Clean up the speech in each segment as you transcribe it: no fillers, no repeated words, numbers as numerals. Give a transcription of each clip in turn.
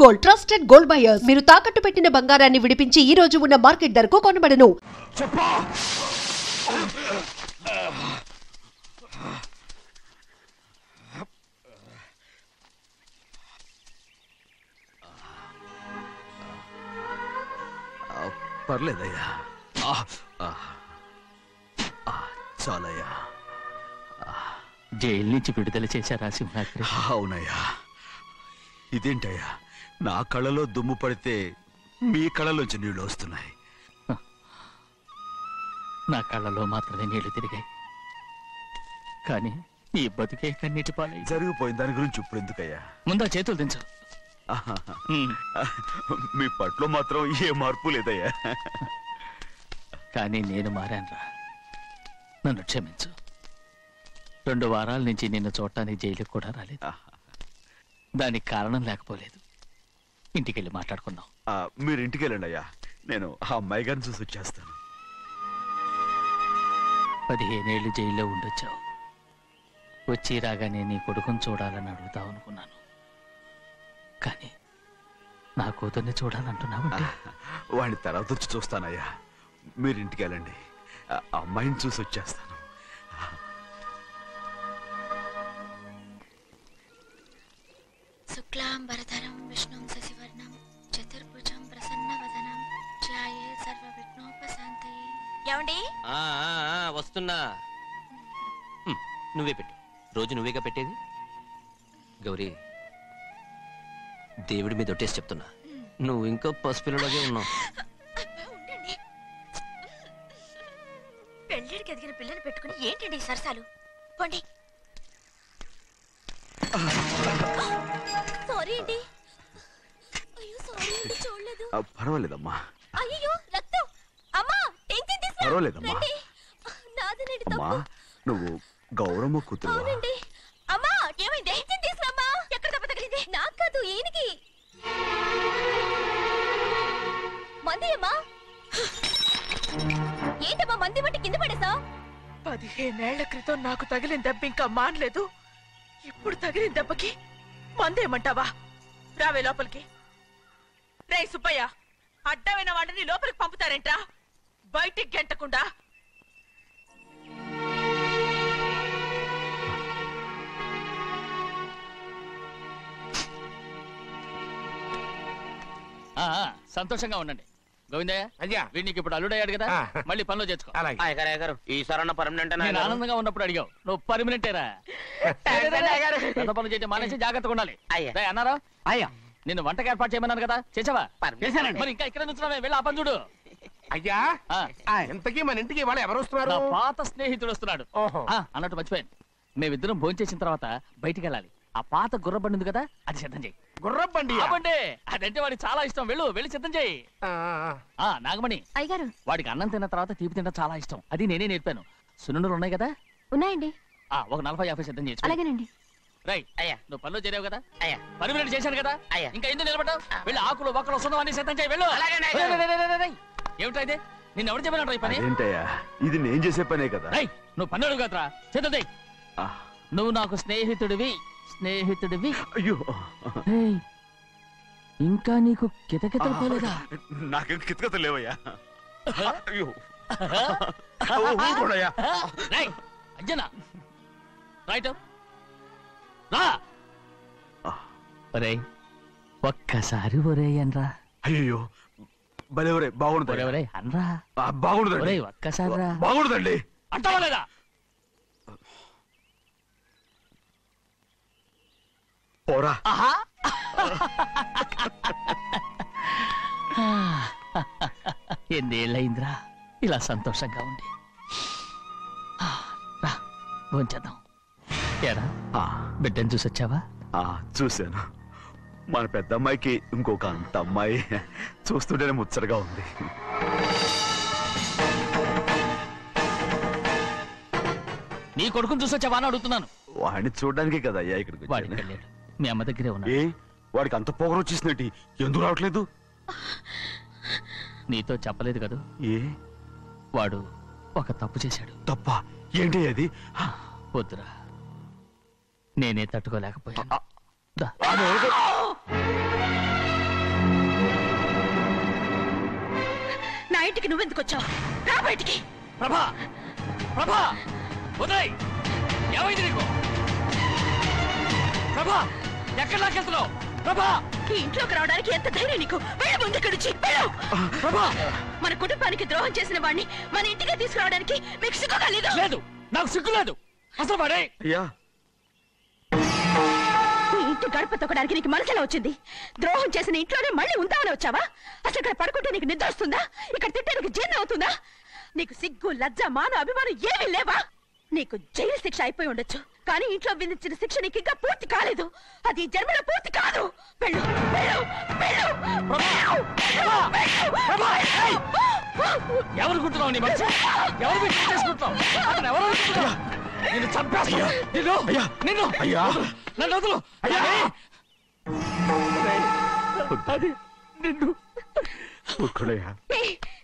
Gold trusted gold buyers. మీరు తాకట్టు పెట్టిన బంగారాన్ని విడిపించి ఈ రోజు ఉన్న మార్కెట్ ధరకు కొనబడను. పర్లేదయ్యా, చాలయ్యా. జైలు నుంచి విడుదల చేశారా సింహాద్రి? అవునయ్యా. ఇదేంటయ్యా, నా కళ్ళలో దుమ్ము పడితే మీ కళ్ళలోంచి నీళ్లు వస్తున్నాయి. నా కళ్ళలో మాత్రమే నీళ్లు తిరిగాయి, కానీ ఈ బతుకే కన్నీటి పాలై జరిగిపోయింది. దాని గురించి ఇప్పుడు ఎందుకయ్యా? ముందా చేతులు దించు. మీ పట్లో మాత్రం ఏ మార్పు లేదయ్యా. కానీ నేను మారానురా, నన్ను క్షమించు. 2 వారాల నుంచి నిన్ను చూడటానికి జైలుకి కూడా రాలేదు. దానికి కారణం లేకపోలేదు. ఇంటికెళ్ళి మాట్లాడుకున్నాం. మీరు ఇంటికి వెళ్ళండి అయ్యా, నేను ఆ అమ్మాయి గారిని చూసి వచ్చేస్తాను. 15 ఏళ్ళు జైల్లో ఉండొచ్చావు. వచ్చి రాగానే నీ కొడుకుని చూడాలని అడుగుతావు అనుకున్నాను, కానీ నా కూతుర్ని చూడాలంటున్నావంటే వాడిని తర్వాత వచ్చి చూస్తానయ్యా. మీరు ఇంటికి వెళ్ళండి, అమ్మాయిని చూసి వచ్చేస్తాను. శుక్లాంబరధరం విష్ణుం శశివర్ణం చతుర్భుజం ప్రసన్నవదనం ధ్యాయే సర్వవిఘ్నోపశాంతయే. ఏమండి? వస్తున్నా. నువ్వే పెట్టు. రోజు నువ్వేగా పెట్టేది. గౌరీ, దేవుడి మీద ఒట్టేసి చెప్తున్నా, నువ్వు ఇంకా పసిపిల్లలాగే ఉన్నావు. పెళ్ళిడికి ఎదిగిన పిల్లని పెట్టుకుని ఏంటండి ఈ సరసాలు? పోండి. సారీ అండి. అయ్యో సారీ అండి, చూడలేదు. పర్వాలేదమ్మా. అయ్యో రక్తం. అమ్మా టెన్షన్ తీసుకో. పర్వాలేదమ్మా. నాదనండి తప్పు. అమ్మా, నువ్వు గౌరమ్మ కూతురు. అవునండి. అమ్మా ఏమైంది? టెన్షన్ తీసుకురామ్మా. ఎక్కడ దెబ్బ తగిలింది? నాకు కాదు, ఈయనకి. మంది అమ్మా. ఏంటమ్మా మంది బట్టి కింద పడేసా? 15 ఏళ్ల క్రితం నాకు తగిలిన దెబ్బ ఇంకా మానలేదు. ఇప్పుడు తగిలిన దెబ్బకి మందేమంటావా? రావే లోపలికి. రే సుబ్బయ్య, అడ్డమైన వాడిని లోపలికి పంపుతారేంట్రా? బయటికి గెంటకుండా. సంతోషంగా ఉండండి. గోవిందయ్య, అయ్యా వీడికి ఇప్పుడు అల్లుడయ్యాడు కదా, మళ్ళీ పనిలో చేర్చుకో. ఈసారన్న పర్మనెంట్. నేను ఆనందంగా ఉన్నప్పుడు అడిగావు, నువ్వు పర్మనెంటేరా. పెద్ద పనులు చేయడం మానేసి జాగ్రత్తగా ఉండాలి. అన్నారా? అయ్యా నిన్ను వంటకి ఏర్పాటు చేయమన్నాను కదా, చేసావా? మరి ఇంకా ఇక్కడ నుంచున్నావే, వెళ్ళి ఆ పని చూడు. అయ్యా ఇంతకీ మన ఇంటికి వాళ్ళు ఎవరు వస్తున్నారు? పాత స్నేహితుడు వస్తున్నాడు. అన్నట్టు మర్చిపోయాను, మేమిద్దరం భోంచేసిన తర్వాత బయటికి వెళ్ళాలి. ఆ పాత గుర్రబండి ఉంది కదా, అది సిద్ధం చేయి. గుర్రబండి? అదంటే వాడికి చాలా ఇష్టం. వెళ్ళి సిద్ధం చేయి. నాగమణి, అయ్యగారు వాడికి అన్నం తిన్న తర్వాత తీపి తినడం చాలా ఇష్టం. అది నేనే నేర్పాను. సున్నుండలు ఉన్నాయి కదా? ఉన్నాయండి. ఒక 40-50 సిద్ధం చేసి. అలాగేనండి. రైట్ అయ్యా, నువ్వు పనిలో చేరావు కదా, పర్మినెంట్ చేశాను కదా, ఇంకా ఎందుకు నిలబడ్డావు? వెళ్ళి ఆకులు ఒక్కలు వస్తుందని సిద్ధం చేయి. వెళ్ళు. ఏమిటా ఇది? నిన్ను ఎవరు చెప్పినట్టు ఈ పని? ఏంటయ్యా, ఇది నేను చేసే పనే కదా. నువ్వు పని అడుగు కదరా, సిద్ధం చేయి. నువ్వు నాకు స్నేహితుడివి. అయ్యో, ఇంకా నీకు కితకితలు పోలేదా? నాకేం కితకితలు లేవయ్యా. అయ్యో అంజనా, రైట్ రా. ఒరే ఒక్కసారి ఒరే అనరా. అయ్యో భలే ఒరే, బాగుంటుంది. ఒరే అనరా, బాగుంటుంది. ఒక్కసారి రా. బాగుంటుందండి. అంటావా లేదా? పోరా. ఎన్నేళ్ళయిందిరా ఇలా సంతోషంగా ఉండి. రా భోంచేద్దాం. ఏరా బిడ్డను చూసొచ్చావా? చూశాను. మన పెద్ద అమ్మాయికి ఇంకొక అంత అమ్మాయి. చూస్తుంటేనే ముచ్చటగా ఉంది. నీ కొడుకుని చూసొచ్చావా అని అడుగుతున్నాను. వాడిని చూడడానికే కదా అయ్యా ఇక్కడికి. వాడికి వెళ్ళాడు, మీ అమ్మ దగ్గరే ఉన్నాడు. వాడికి అంత పొగరు వచ్చేసినట్టు ఎందుకు రావట్లేదు? నీతో చెప్పలేదు కదా. వాడు ఒక తప్పు చేశాడు. తప్ప? ఏంటి అది? వద్దురా, నేనే తట్టుకోలేకపోయాను. ఇంటికి నువ్వెందుకు వచ్చావు? రా బయటికి. ప్రభా ప్రభా ఉదయ్ ఏమైంది నీకు? ప్రభా ఎక్కడ లాకెళ్తున్నావు? ప్రభా ఈ ఇంట్లోకి రావడానికి ఎంత ధైర్యం నీకు? వెళ్ళు ముందు ఇక్కడి నుంచి, వెళ్ళు. ప్రభా మన కుటుంబానికి ద్రోహం చేసిన వాడిని మన ఇంటికి తీసుకురావడానికి మీకు సిగ్గుగా లేదు? లేదు, నాకు సిగ్గు లేదు అసలు. వాడే అయ్యా ఈ ఇంటి గడప తొక్కడానికి నీకు మనసులో వచ్చింది. ద్రోహం చేసిన ఇంట్లోనే మళ్ళీ ఉందామని వచ్చావా? అసలు ఇక్కడ పడుకుంటే నీకు నిద్ర వస్తుందా? ఇక్కడ తింటే నీకు జీర్ణం అవుతుందా? నీకు సిగ్గు, లజ్జ, మాన, అభిమానం ఏమీ లేవా? నీకు జైలు శిక్ష అయిపోయి ఉండొచ్చు, కానీ ఇంట్లో విధించిన శిక్ష నీకు ఇంకా పూర్తి కాలేదు. అది జన్మలో పూర్తి కాదు. వెళ్ళు, వెళ్ళు, వెళ్ళు, ఎవరుకుంటున్నావు? నీ మంచి ఎవరు చేసుకుంటున్నావు? అతను ఎవరు అనుకుంటున్నావు? నిన్ను చంపేస్తా. నిన్ను నిన్ను అయ్యా నన్ను వదులు. అయ్యా అది నిన్ను ఊరుకోడయ్యా.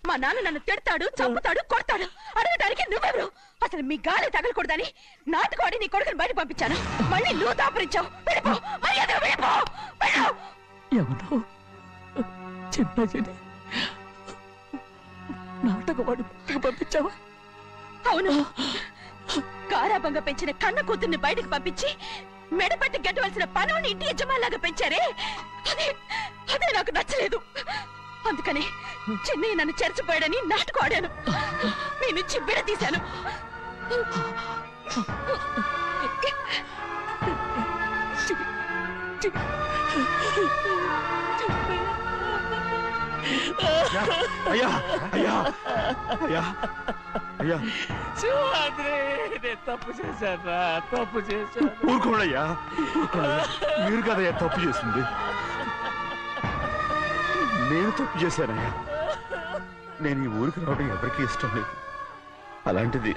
మా నాన్న నన్ను తిడతాడు, చంపుతాడు, కొడతాడు. అడగడానికి నువ్వెవరు? అసలు మీ గాలి తగలకూడదని నాటుకోడి నీ కొడుకుని బయట పంపించాను. మళ్ళీ నువ్వు దాపరించావు. వెళ్ళిపో, మర్యాదగా వెళ్ళిపో, వెళ్ళు. ఎవరు చిన్నజని నాటకవాడు పంపించావా? అవును, గారాబంగా పెంచిన కన్న కూతుర్ని బయటకు పంపించి మెడపట్టి గెట్టవలసిన పనుని ఇంటి యజమానిలాగా పెంచారే, అదే నాకు నచ్చలేదు. అందుకని చెన్నయ్య నన్ను చెరచిపోయాడని నాటకం ఆడాను. మీ నుంచి విడదీశాను. అయ్యా అయ్యా అయ్యా అయ్యా నేను తప్పు చేశాను, తప్పు చేశాను. ఊరుకోడయ్యా, మీరు కదయ్యా తప్పు చేసింది. నేను తప్పు చేశానయ్యా. నేను ఈ ఊరికి రావడం ఎవరికి ఇష్టం లేదు. అలాంటిది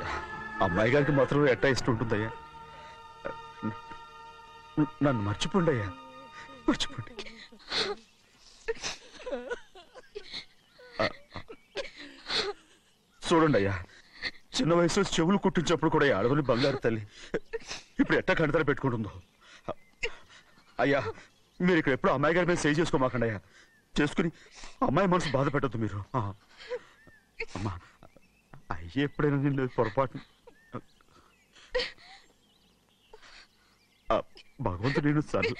అమ్మాయి గారికి మాత్రం ఎట్టా ఇష్టం ఉంటుందయ్యా. నన్ను మర్చిపోండి అయ్యా, మర్చిపోండి. చూడండి అయ్యా, చిన్న వయసులో చెవులు కుట్టించినప్పుడు కూడా అడవుని బంగారు తల్లి ఇప్పుడు ఎట్టా కంటతర పెట్టుకుంటుందో. అయ్యా మీరు ఇక్కడ ఎప్పుడు అమ్మాయి గారి మీద సేవ్ చేసుకోమాకండి అయ్యా. చేసుకుని అమ్మాయి మనసు బాధ పెట్టద్దు మీరు. అమ్మా అయ్యే ఎప్పుడైనా నేను పొరపాటు భగవంతుడు నేను సర్లు.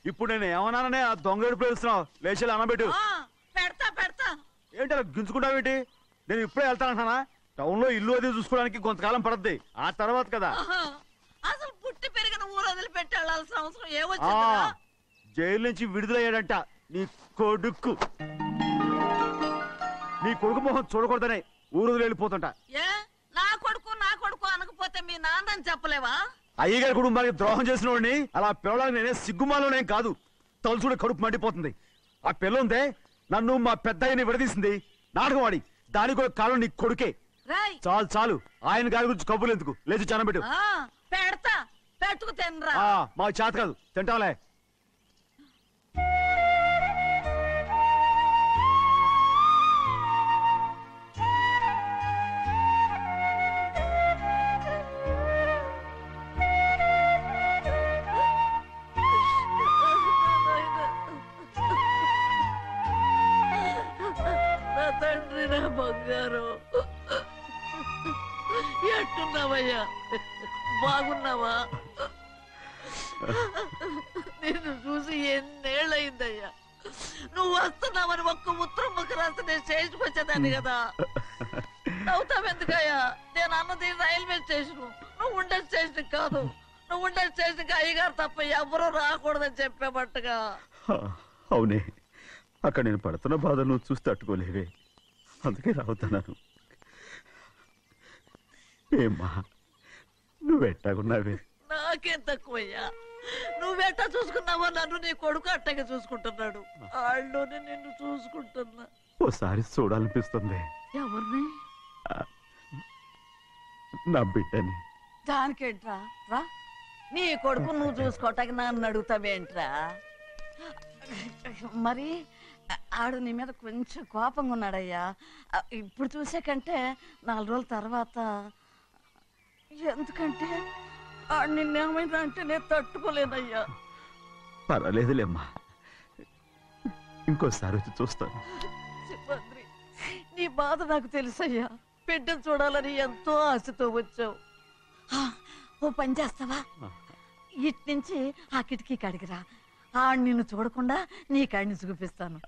ఇప్పుడు నేను ఏమన్నాననే ఆ దొంగడు పిలుస్తున్నావు? లేచి అనబెట్టు. పెడతా పెడతా. ఏంటి అలా గించుకుంటావేంటి? నేను ఇప్పుడే వెళ్తానంటానా? టౌన్ లో ఇల్లు అది చూసుకోవడానికి కొంతకాలం పడద్ది, ఆ తర్వాత కదా. అసలు పుట్టి పెరిగిన ఊరు వదిలిపెట్టి వెళ్ళాల్సిన అవసరం ఆ ఏమొచ్చింది? జైలు నుంచి విడుదలయ్యాడంట నీ కొడుకు. నీ కొడుకు మొహం చూడకూడదనే ఊరు వదిలి వెళ్ళిపోతుంట. ఏ నా కొడుకు అనకపోతే మీ నాన్నని చెప్పలేవా? అయ్యగారి కుటుంబానికి ద్రోహం చేసిన వాడిని అలా పిల్లడానికి నేనే సిగ్గుమాలోనేం కాదు, తలుచుకుంటే కడుపు మండిపోతుంది. ఆ పిల్ల ఉందే నన్ను మా పెద్దయ్యని విడదీసింది, నాటకం వాడి. దానికి కూడా కాలం నీ కొడుకే. చాలు చాలు, ఆయన గారి గురించి కబుర్లు ఎందుకు? లేచి చానబెట్టు. పెడతా, పెట్టుకు తినరా. మాకు చేత కాదు, తింటాంలే. బంగారు ఎట్టున్నావయ్యా? బాగున్నావా? నిన్ను చూసి ఎన్నేళ్ళయిందయ్యా. నువ్వు వస్తున్నావని ఒక్క ఉత్తరం ముఖ రాస్తే నేను స్టేషన్కి వచ్చేదాన్ని కదా. నవ్వుతావెందుకయ్యా? నేను అన్నది రైల్వే స్టేషన్, నువ్వు ఉండే స్టేషన్ కాదు. నువ్వు ఉండే స్టేషన్కి అయ్యగారు తప్ప ఎవరూ రాకూడదని చెప్పేమట్టుగా. అవునే, అక్కడ నేను పడుతున్న బాధ నువ్వు చూసి తట్టుకోలేవే, అందుకే రావుతున్నాను. ఏమ్మా నువ్వెట్టాగున్నావే? నాకేం తక్కువయ్యా. నువ్వెట్టా చూసుకున్నావో నన్ను నీ కొడుకు అట్టగా చూసుకుంటున్నాడు. వాళ్ళలోనే నిన్ను చూసుకుంటున్నా. ఓసారి చూడాలనిపిస్తుంది. ఎవరిని? నా బిడ్డని. దానికేంట్రా? రా, నీ కొడుకు నువ్వు చూసుకోవటానికి నన్ను అడుగుతావేంట్రా? మరి ఆడు నీ మీద కొంచెం కోపంగా ఉన్నాడయ్యా. ఇప్పుడు చూసే కంటే 4 రోజుల తర్వాత. ఎందుకంటే ఆడు నిన్నేమైనా అంటే నేను తట్టుకోలేనయ్యా. పర్వాలేదులేమ్మా, ఇంకోసారి వచ్చి చూస్తాను. సింహాద్రి, నీ బాధ నాకు తెలుసయ్యా. బిడ్డను చూడాలని ఎంతో ఆశతో వచ్చావు. ఓ పని చేస్తావా? ఇటు నుంచి ఆ కిటికీ కాడికిరా. ఆడు నిన్ను చూడకుండా నీ కాడిని చూపిస్తాను.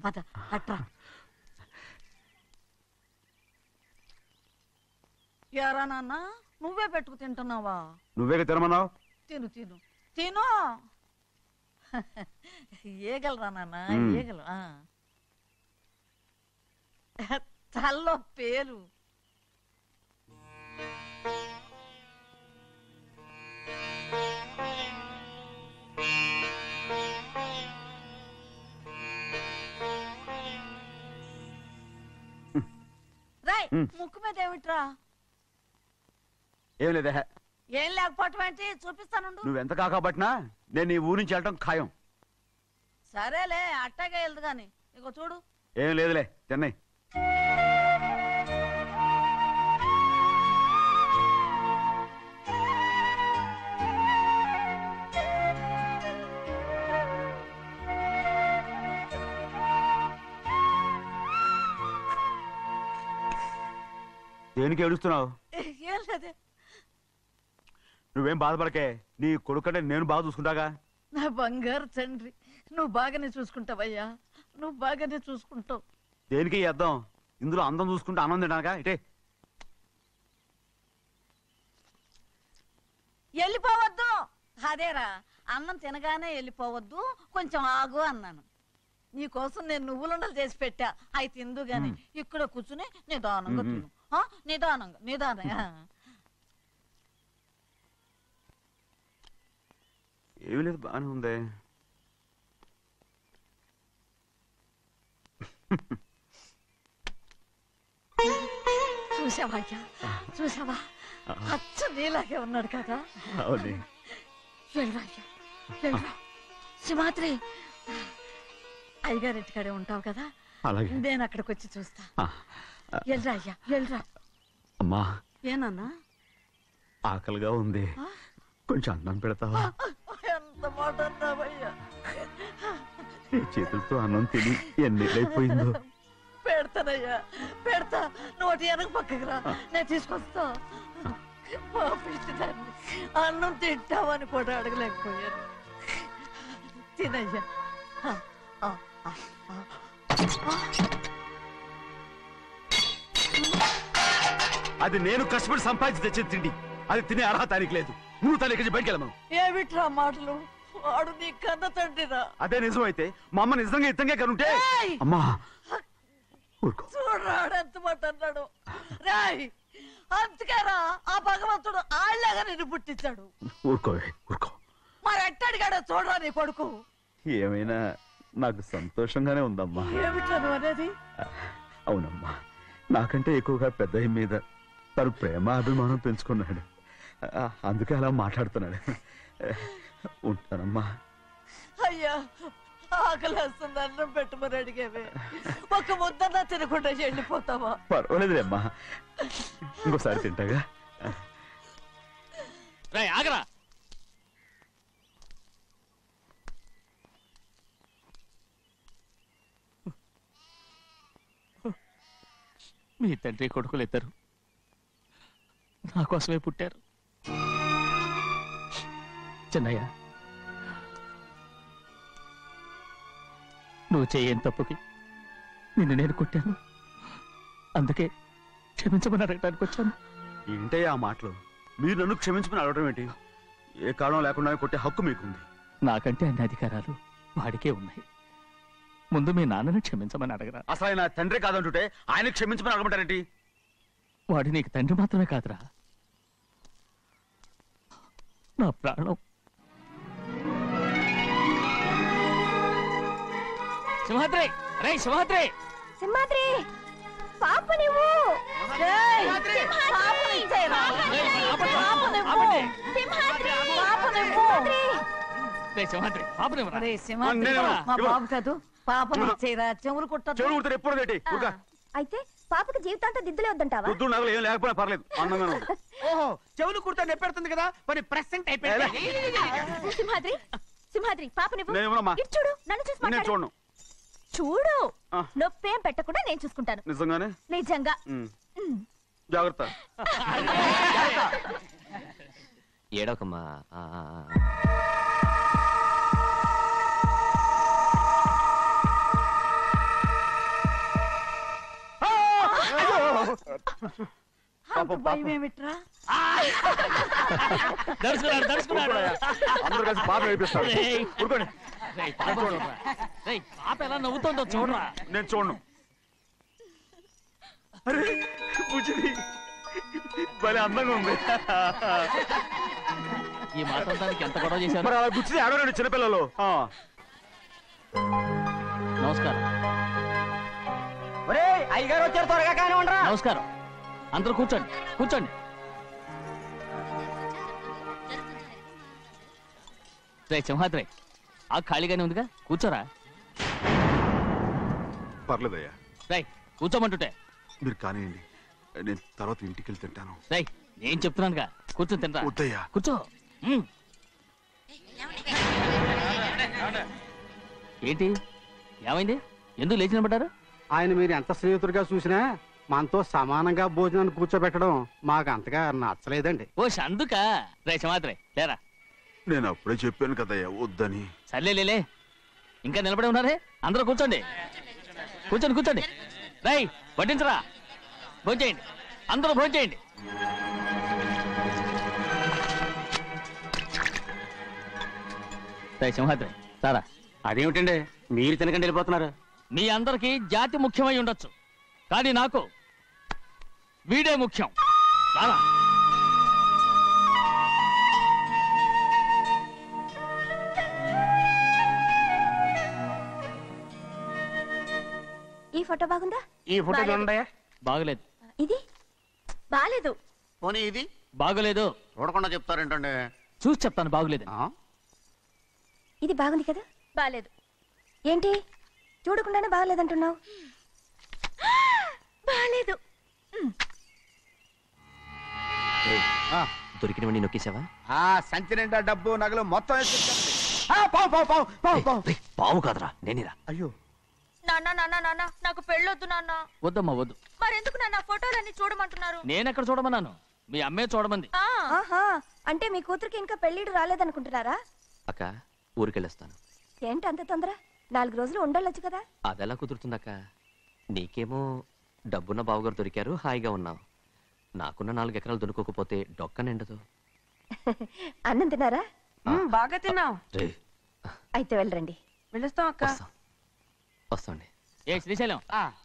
పద అట్రా. యారా నాన్న, నువ్వే పెట్టుకు తింటున్నావా? నువ్వే తినమన్నావు. తిను తిను తిను. ఏగలరా నాన్న, ఏగలు. తల్లో పేరు. రాయ్, ముక్కు మీద ఏమిట్రా? ఏం లేదే. ఏం లేకపోవటం ఏంటి? చూపిస్తానుండు. నువ్వెంత కాకబట్టినా నేను ఈ ఊరి నుంచి వెళ్ళటం ఖాయం. సరేలే, అట్టాగే వెళ్దు గాని. ఇగో చూడు. ఏం లేదులే, తిన్నాయి. దేనికి ఏడుస్తున్నావు? ఏం లేదే. నువ్వేం బాధపడకే, నీ కొడుకంటే నేను బాగా చూసుకుంటాగా. నా బంగారు తండ్రి, నువ్వు బాగానే చూసుకుంటావయ్యా. నువ్వు బాగానే చూసుకుంటావు. దేనికి అర్థం? ఇందులో అందం చూసుకుంటే ఆనందం తినాగా. ఇటే వెళ్ళిపోవద్దు. అదేరా, అన్నం తినగానే వెళ్ళిపోవద్దు, కొంచెం ఆగు అన్నాను. నీకోసం నేను నువ్వులుండలు చేసి పెట్టా. అవి తిందు గాని ఇక్కడ కూర్చుని నిదానంగా తిను. నిదానంగా నిదానంగా. ఏమీ లేదు, బాగానే ఉంది. చూసావా అయ్యా, చూసావా? అచ్చ నీలాగే ఉన్నాడు కదా. అవును. వెళ్ళరా అయ్యా, వెళ్ళరా. సింహాద్రి, అయ్యగారింటికాడే ఉంటావు కదా. అలాగే, నేను అక్కడికి వచ్చి చూస్తా. వెళ్ళరా అయ్యా, వెళ్ళరా. అమ్మా, ఏనన్నా? ఆకలిగా ఉంది, కొంచెం అన్నం పెడతావా? ఎంత మాట అన్నావయ్యా. ఈ చేతులతో అన్నం తిని ఎన్నిళ్ళైపోయిందో. పెడతానయ్యా, పెడతా. నోటి వెనక పక్కకి రా, నేను తీసుకొస్తా. దాన్ని అన్నం తింటావని కూడా అడగలేకపోయాను. తినయ్యా. అది నేను కష్టపడి సంపాదించి తెచ్చిన తిండి. అది తినే అర్హత నీకు లేదు. నువ్వు తన ఇక్కడి బయటికి వెళ్ళమను. ఏమిట్రా మాటలు? వాడు నీ కన్న తండ్రిరా. అదే నిజం అయితే మా అమ్మ నిజంగా ఇతంగా కనుంటే. అమ్మా చూడరాడు ఎంత మాట అన్నాడు. రాయ్, అందుకేరా ఆ భగవంతుడు ఆళ్ళగా నిన్ను పుట్టించాడు. ఊరుకోవే, ఊరుకో. మరి ఎట్టడిగాడో చూడరా నీ కొడుకు. ఏమైనా నాకు సంతోషంగానే ఉందమ్మా. ఏమిట్రా నువ్వు అనేది? అవునమ్మా, నాకంటే ఎక్కువగా పెద్ద మీద తను ప్రేమ అభిమానం పెంచుకున్నాడు. అందుకే అలా మాట్లాడుతున్నాడు. ఉంటానమ్మా. అయ్యా, ఆకలేస్తుంది, అన్నం పెట్టమని అడిగేవే. ఒక ముద్దన్నా తినకుండా వెళ్ళిపోతావా? పర్వాలేదులేమ్మా, ఇంకోసారి తింటాగా. ఆగరా. మీ తండ్రి కొడుకులు ఇద్దరు నా కోసమే పుట్టారు. చిన్నయ్య, నువ్వు చేయని తప్పుకి నిన్ను నేను కొట్టాను. అందుకే క్షమించమని అడగడానికి వచ్చాను. ఏంటే ఆ మాటలు? మీరు నన్ను క్షమించమని అడగడం ఏంటి? ఏ కారణం లేకుండా కొట్టే హక్కు మీకుంది. నాకంటే అన్ని అధికారాలు వాడికే ఉన్నాయి. ముందు మీ నాన్నని క్షమించమని అడగరా. అసలు ఆయన తండ్రి కాదంటుంటే ఆయన క్షమించమని అడగమంటారేంటి? వాడు నీకు తండ్రి మాత్రమే కాదురా, నా ప్రాణం. సింహాద్రి, రే సింహాద్రి. సింహాద్రి, పాప నువ్వు. పాపని ఇచ్చేయరా. ఆపండి, పాప నువ్వు. ఆపండి. సింహాద్రి, పాప నువ్వు. రేయ్ సింహాద్రి, పాపనివ్వరా? ఒరే సింహాద్రి, నేనేమో, మా ఇవ్వను. బాబు కాదు పాపం ఇచ్చేరా చెవులు కుట్టదు. చెవులు కుడితే ఎప్పుడు ఏంటి ఊరుగా. అయితే పాపకి జీవితాంతం దిద్దులే వద్దంటావా? పొద్దు నగలు ఏం లేకపోయినా పర్లేదు, అందంగానే ఉంది. ఓహో చెవులు కుర్తా నెప్పెడుతుంది కదా మరి ప్రెసెంట్ అయిపోయింది. సింహాద్రి సింహాద్రి పాపనివ్వు. నేనేమోనమ్మా. ఇటు చూడు, నన్ను చూసి నేను మాట్లాడు. చూడను. చూడు, ఆ. నొప్పేం పెట్టకుండా నేను చూసుకుంటాను. నిజంగానే నిజంగా. ఉమ్. జాగ్రత్త. ఏడవకమ్మా. అంత భయం ఏమిట్రా? దర్శకున్నాడు. అందరూ కలిసి పాప నేర్పిస్తారు. రేయ్. ఊరుకోండి. రేయ్, పాప చూడరా. రేయ్, పాప ఎలా నవ్వుతుందో చూడరా. నేను చూడను. అరే బుజ్జిది భలే అందంగా ఉంది. ఈ మాత్రం దానికి ఎంత గొడవ చేశారు? మరి అలా బుచ్చిది ఆడవాడు చిన్నపిల్లలు. నమస్కారం. అయ్యగారు వచ్చారు, త్వరగా కానీ ఉండరా. నమస్కారం. అందరూ కూర్చోండి, కూర్చోండి. రే సింహాద్రి, ఆ ఖాళీగానే ఉందిగా, కూర్చోరా. పర్లేదయ్యా, రై కూర్చోమంటుంటే. మీరు కానివ్వండి, నేను తర్వాత ఇంటికి వెళ్ళి తింటాను. రై నేను చెప్తున్నానుగా, కూర్చొని తింటా. వద్దయ్యా. కూర్చో. ఏంటి ఏమైంది? ఎందుకు లేచి నిలబడ్డారు? ఆయన మీరు ఎంత స్నేహితుడిగా చూసినా మనతో సమానంగా భోజనాన్ని కూర్చోబెట్టడం మాకు అంతగా నచ్చలేదండి. ఓ అందుక. రే సింహాద్రి లేరా. నేను అప్పుడే చెప్పాను కదయ్యా వద్దని. సర్లే, ఇంకా నిలబడి ఉన్నారే, అందరూ కూర్చోండి, కూర్చోండి, కూర్చోండి. రై వడ్డించరా, భోంచేయండి, అందరూ భోంచేయండి. రై సింహాద్రి సారా. అదేమిటండి మీరు తినకండి వెళ్ళిపోతున్నారు? మీ అందరికీ జాతి ముఖ్యమై ఉండొచ్చు, కానీ నాకు వీడే ముఖ్యం. రారా. ఈ ఫోటో బాగుందా? ఈ ఫోటో చూడండి. బాగలేదు. ఇది బాలేదు. పోనీ ఇది బాగలేదు. చూడకుండా చెప్తారేంటండి? చూసి చెప్తాను బాగలేదు. ఇది బాగుంది కదా? బాలేదు. ఏంటి చూడకుండానే బాగలేదంటున్నావు? బాలేదు. దొరికినవన్నీ నొక్కేసావా? సంచి నిండా డబ్బు నగలు మొత్తం పావు కాదురా, నేనేరా. అయ్యో నాన్న నాకు పెళ్ళొద్దు నాన్న. వద్దమ్మా వద్దు. మరెందుకు నాన్న ఫోటోలన్నీ చూడమంటున్నారు? నేనెక్కడ చూడమన్నాను, మీ అమ్మే చూడమంది. ఆహా, అంటే మీ కూతురికి ఇంకా పెళ్ళిడు రాలేదనుకుంటున్నారా? అక్క ఊరికెళ్ళొస్తాను. ఏంటి అంత తొందర? 4 రోజులు ఉండొచ్చు కదా. అదెలా కుదురుతుందక్క? నీకేమో డబ్బున్న బావగారు దొరికారు, హాయిగా ఉన్నావు. నాకున్న 4 ఎకరాలు దున్నుకోకపోతే డొక్క నిండదు. అన్నం తిన్నారా? బాగా తిన్నావు. రే అయితే వెళ్ళరండి. వెళ్ళొస్తాం అక్క. వస్తాండి. ఏ శ్రీశైలం,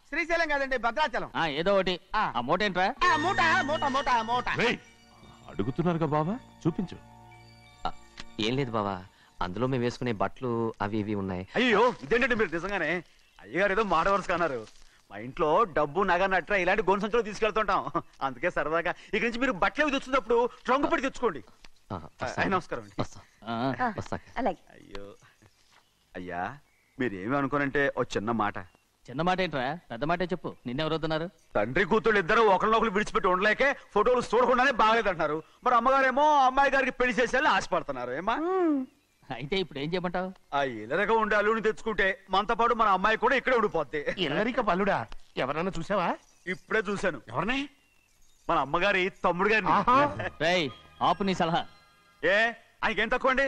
శ్రీశైలం కాదండి, భద్రాచలం. ఏదో ఒకటి. ఆ మూట ఏంట్రా? మూట మూట మూట మూట. అడుగుతున్నారుగా బాబా, చూపించు. ఏం లేదు బావా, అందులో మేము వేసుకునే బట్టలు అవి ఇవి ఉన్నాయి. అయ్యో ఇదేంటంటే మీరు నిజంగానే అయ్యగారు ఏదో మాట వరుస అన్నారు. మా ఇంట్లో డబ్బు నగ నట్ర ఇలాంటి గొంతు సంచులు తీసుకెళ్తుంటాం. అందుకే సరదాగా ఇక నుంచి మీరు బట్టలు తెచ్చుకున్నప్పుడు ట్రంక్ పెట్టి తెచ్చుకోండి. నమస్కారం అండి. వస్తాక. అలాగే. అయ్యో అయ్యా, మీరేమి అనుకోనంటే ఓ చిన్న మాట. చిన్న మాట ఏంట్రా, పెద్ద మాటే చెప్పు. నిన్నెవరు వద్దన్నారు? తండ్రి కూతుళ్ళు ఇద్దరు ఒకరినొకరు విడిచిపెట్టి ఉండలేకే ఫోటోలు చూడకుండానే బాగలేదంటున్నారు. మరి అమ్మగారేమో అమ్మాయి గారికి పెళ్లి చేసేయాలని ఆశపడుతున్నారు. ఏమా అయితే ఇప్పుడు ఏం చేయమంటావు? ఆ ఇల్లరగా ఉండే అల్లుని తెచ్చుకుంటే మనతో పాటు మన అమ్మాయి కూడా ఇక్కడే ఉండిపోద్ది. ఇల్లరిక పల్లుడా? ఎవరన్నా చూసావా? ఇప్పుడే చూశాను. ఎవరిని? మన అమ్మగారి తమ్ముడు గారిని. రేయ్ ఆపు నీ సలహా. ఏ ఆయనకేం తక్కువ అండి?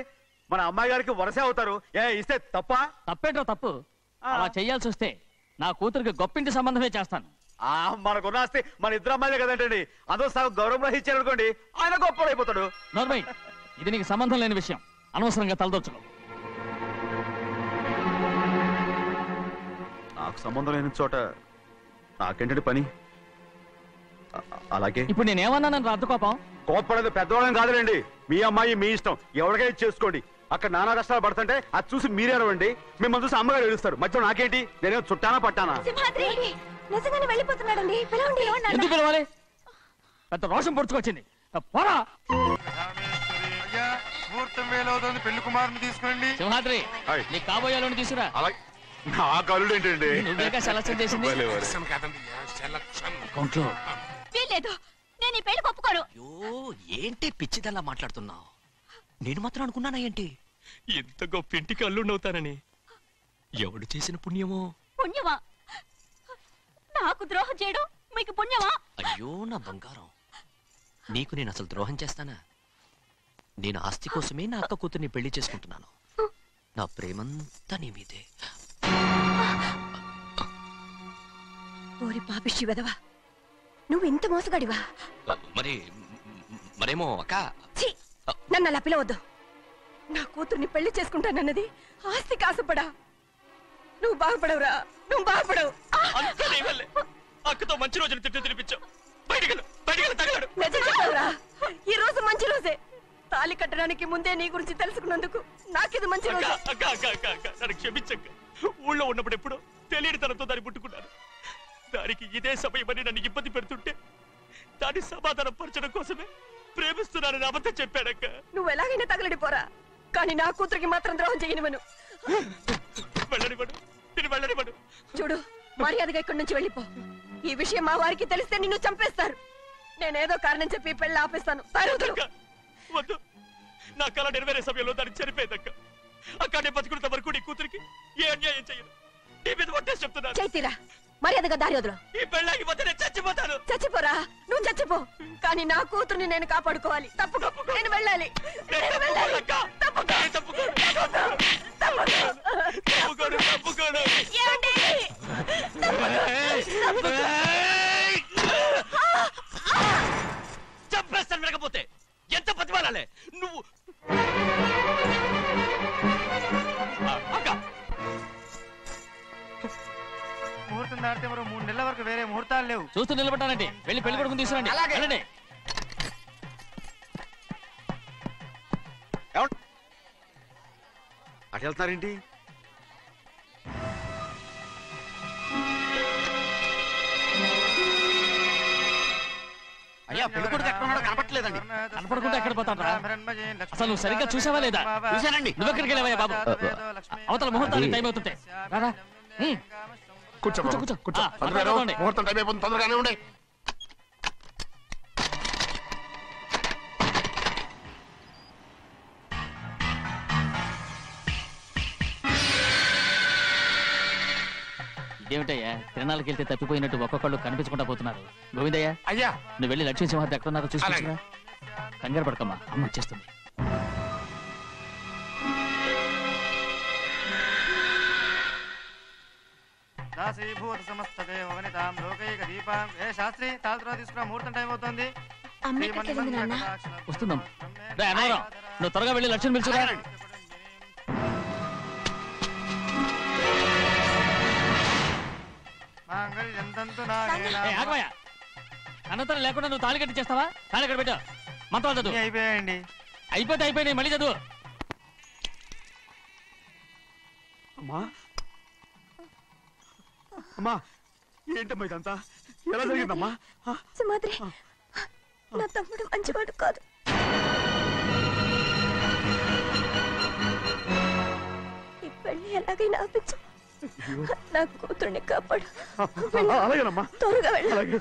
మన అమ్మాయి గారికి వరసే అవుతారు. ఏ ఇస్తే తప్ప? తప్పేంట్రా తప్పు? అలా చెయ్యాల్సి వస్తే నా కూతురికి గొప్పింటి సంబంధమే చేస్తాను. మనకున్న ఆస్తి మన ఇద్దరు అమ్మాయిలే కదంటండి. అదో సగం గౌరవం ఇచ్చారనుకోండి, ఆయన గొప్పడు అయిపోతాడు. నోర్మై, ఇది నీకు సంబంధం లేని విషయం, అనవసరంగా తలదొచ్చుకో. నాకు సంబంధం లేని చోట నాకేంటంటే పని. అలాగే ఇప్పుడు నేనేమన్నానని రద్దు కోపం? కోప్పడేది పెద్దవాళ్ళని కాదులేండి. మీ అమ్మాయి మీ ఇష్టం, ఎవరికైనా చేసుకోండి. అక్కడ నానా కష్టాలు పడుతుంటే అది చూసి మీరేనవండి. మిమ్మల్ని చూసి అమ్మగారు ఏడుస్తారు. మధ్యలో నాకేంటి? నేనేం చుట్టానా పట్టానా? సింహాద్రి నిజంగానే వెళ్ళిపోతున్నాడండి. పిలవండి. ఎందుకు పిలవాలి? పెద్ద రోషం పొడుచుకొచ్చింది. పోరా. వేలు అవుతుంది. పెళ్లి కుమారుని తీసుకురండి. సింహాద్రి నీ కాబోయేలోని తీసుకురా. నా కాలుడు ఏంటండి? నువ్వేగా సెలక్షన్ చేసింది. అకౌంట్లో వీల్లేదు, నేను ఈ పెళ్లి ఒప్పుకోను. అయ్యో ఏంటి పిచ్చిదల్లా మాట్లాడుతున్నావు? నేను మాత్రం అనుకున్నానా ఏంటి ఎంత గొప్ప ఇంటికి అల్లుండవుతానని? ఎవడు చేసిన పుణ్యమో? పుణ్యమా? నాకు ద్రోహం చేయడం మీకు పుణ్యమా? అయ్యో నా బంగారం, నీకు నేను అసలు ద్రోహం చేస్తానా? నేను ఆస్తి కోసమే నా అక్క కూతుర్ని పెళ్లి చేసుకుంటున్నాను. నా ప్రేమంతా నీ మీదే. ఓరి పాపిష్టి వెదవా, నువ్వు ఇంత మోసగాడివా? మరేమో అక్క. నన్ను అలా పిలవద్దు. నా కూతుర్ని పెళ్లి చేసుకుంటానన్నది ఆస్తి కాసపడా. నువ్వు బాగుపడవురా, నువ్వు బాగుపడవు. అక్కతో మంచి రోజులు తిట్టు తినిపించావు. ఈ రోజు మంచి రోజే. తాళి కట్టడానికి ముందే నీ గురించి తెలుసుకున్నందుకు నాకిది మంచి రోజు. నన్ను క్షమించక్క. ఊళ్ళో ఉన్నప్పుడు ఎప్పుడో తెలియని తనతో దాన్ని పుట్టుకున్నాను. దానికి ఇదే సమయమని నన్ను ఇబ్బంది పెడుతుంటే దాన్ని సమాధానం పరచడం కోసమే ప్రేమిస్తున్నానని అబద్ధం చెప్పాడక్క. నువ్వు ఎలాగైనా తగలడిపోరా, కానీ నా కూతురికి మాత్రం ద్రోహం చేయనివను. వెళ్ళనివ్వడు, నేను వెళ్ళనివ్వడు. చూడు, మర్యాదగా ఇక్కడి నుంచి వెళ్ళిపో. ఈ విషయం మా వారికి తెలిస్తే నిన్ను చంపేస్తారు. నేనేదో కారణం చెప్పి పెళ్లి ఆపేస్తాను. వద్దు, నా కళ నెరవేరే సమయంలో దాన్ని చనిపోయేదక్క. అక్కడే బతుకున్నంత వరకు నీ కూతురికి ఏ అన్యాయం చేయను. నీ మీద ఒట్టేసి చెప్తున్నాను. చైతీరా, మర్యాదగా దారి వదులు. ఈ పెళ్ళాకి పోతే నేను చచ్చిపోతాను. చచ్చిపోరా, నువ్వు చచ్చిపో, కానీ నా కూతుర్ని నేను కాపాడుకోవాలి. తప్పుకో, నేను వెళ్ళాలి. చంపేస్తాను. వినకపోతే ఎంత బతిమాలాలే నువ్వు? ముహూర్తం దాటితే మరో 3 నెలల వరకు వేరే ముహూర్తాలు లేవు. చూస్తూ నిలబట్టానండి. వెళ్ళి పెళ్లి కొడుకుని తీసుకురండి. వెళ్ళండి. అటు వెళ్తున్నారేంటి? అయ్యా పెళ్లి కొడుకు ఎక్కడ ఉన్నాడో కనపట్లేదండి. కనపడకుండా ఎక్కడ పోతాడ్రా? అసలు నువ్వు సరిగ్గా చూసావా లేదా? చూశానండి. నువ్వెక్కడికి వెళ్ళావయ్యా బాబు? అవతల ముహూర్తానికి టైం అవుతుంటే రారా. కూర్చో కూర్చో. కూర్చో. పదండి. ముహూర్తం టైం అయిపోతుంది, తొందరగానే ఉండే. ఇదేమిటయ్యా, తిరణాలకు వెళ్తే తప్పిపోయినట్టు ఒక్కొక్కళ్ళు కనిపించకుండా పోతున్నారు. గోవిందయ్య, అయ్యా నువ్వు వెళ్ళి లక్ష్మీ సింహాద్రి ఎక్కడ ఉన్నారో చూసుకొచ్చురా. కంగారు పడకమ్మా, అమ్మ వచ్చేస్తుంది. దాసీభూత సమస్త దేవనితాం లోకైక దీపాం. ఏ శాస్త్రి తాళతో తీసుకురా, ముహూర్తం టైం అవుతుంది. వస్తుందమ్మా. రే అన్నవరం, నువ్వు త్వరగా వెళ్ళి లక్ష్మణ్ పిలుచురా. అనంతరం లేకుండా నువ్వు తాళి కట్టి చేస్తావా? తాళి కట్టి పెట్టు. మంత్రాలు చదువు. అయిపోయాయండి. అయిపోయినాయి, మళ్ళీ చదువు. అమ్మా అమ్మా, ఏంటమ్మా ఇదంతా? ఎలా జరిగిందమ్మా? సుమాద్రి, నా తమ్ముడు మంచివాడు కాదు. ఈ పెళ్లి ఎలాగైనా ఆపించు. నా కూతుర్ని కాపాడు. అలాగేనమ్మా, త్వరగా వెళ్ళు. అలాగే.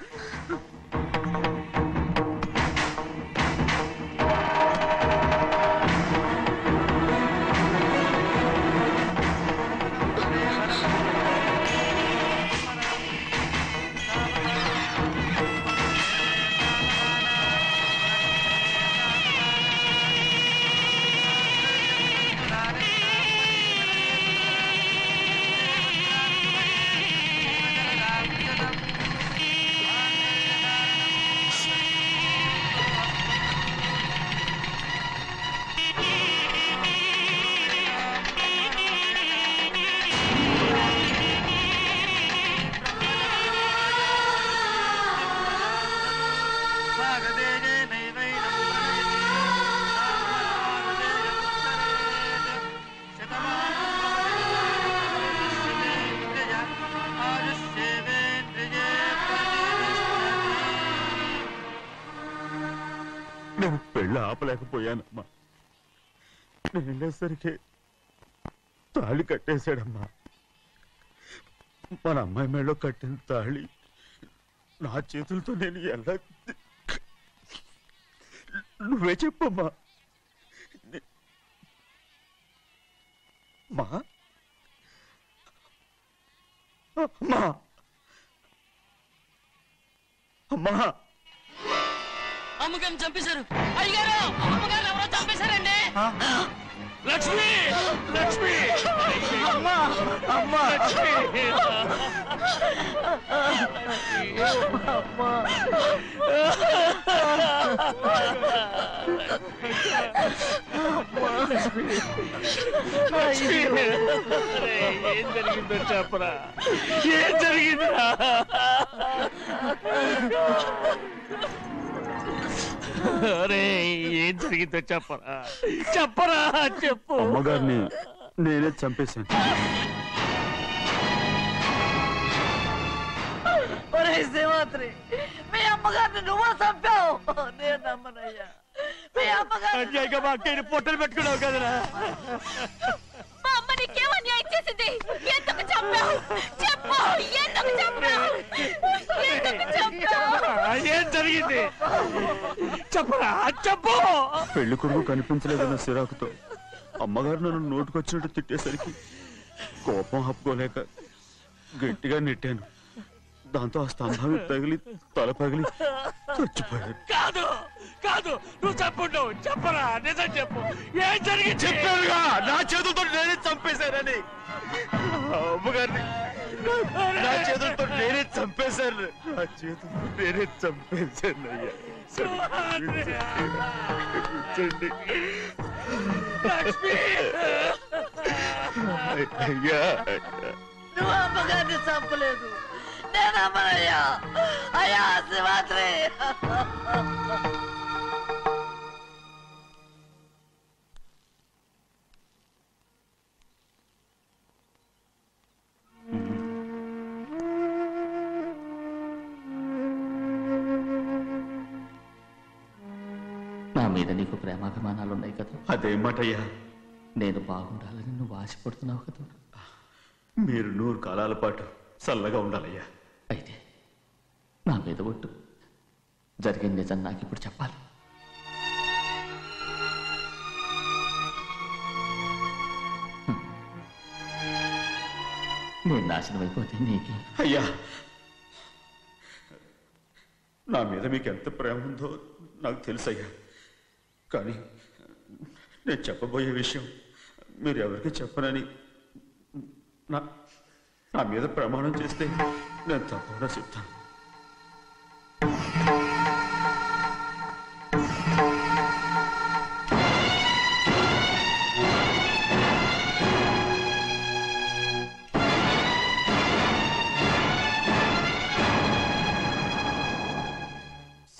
నేను పెళ్ళి ఆపలేకపోయానమ్మా. నేను వెళ్ళేసరికి తాళి కట్టేశాడమ్మా. మన అమ్మాయి మేడలో కట్టిన తాళి నా చేతులతో నేను ఎలా... నువ్వే చెప్పమ్మా. మా అమ్మా అమ్మా అమ్మగారిని చంపేశారు. అయ్యారు అమ్మగారు ఎవరో చంపేశారండి. లక్ష్మి లక్ష్మి అమ్మా అమ్మా ఏం జరిగిందో చెప్పరా? ఏం జరిగిందా? అరే ఏం జరిగిందో చెప్పరా? చెప్పరా చెప్పు. అమ్మగారిని నేనే చంపేశాను. శ్రీమాత్రి, మీ అమ్మగారిని నువ్వు చంపావు. నేను నమ్మనయ్యా. మీ అమ్మగారు మా అక్కని పొట్టలు పెట్టుకున్నావు కదరా. మా అమ్మ నీకేం అన్యాయం చేసింది? ఎందుకు చంపావు? చెప్పు, ఎందుకు చంపావు? ఎందుకు చంపావు? ఏం జరిగింది చెప్పరా? చెప్పు. పెళ్లి కొడుకు కనిపించలేదన్న సిరాకుతో అమ్మగారు నన్ను నోటుకొచ్చినట్టు తిట్టేసరికి కోపం హప్పుకోలేక గట్టిగా నెట్టాను. దాంతో ఆ స్తంభం తగిలి తల పగిలి చచ్చిపోయాడు. కాదు కాదు, నువ్వు చెప్పుండవు. చెప్పరా, నిజం చెప్పు. ఏం జరిగింది? చెప్పారుగా, నా చేతులతో నేనే చంపేశానని. అమ్మగారిని నా చేతులతో నేనే చంపేశాను. నా చేతులతో నేనే చంపేశాను. అయ్యా అయ్యా నువ్వు అమ్మగారిని చంపలేదు. నేను అమ్మనయ్యా. అయ్యా శ్రీమాత్రి. నా మీద నీకు ప్రేమాభిమానాలు ఉన్నాయి కదా. అదేమాటయ్యా? నేను బాగుండాలని నువ్వు ఆశపడుతున్నావు కదా. మీరు 100 కాలాల పాటు చల్లగా ఉండాలయ్యా. అయితే నా మీద ఒట్టు. జరిగిన నిజం నాకు ఇప్పుడు చెప్పాలి. నేను నాశనం అయిపోతే నీకే. అయ్యా, నా మీద మీకు ఎంత ప్రేమ ఉందో నాకు తెలుసయ్యా. కానీ నేను చెప్పబోయే విషయం మీరు ఎవరికి చెప్పనని నా మీద ప్రమాణం చేస్తే నేను తప్పకుండా చెప్తాను.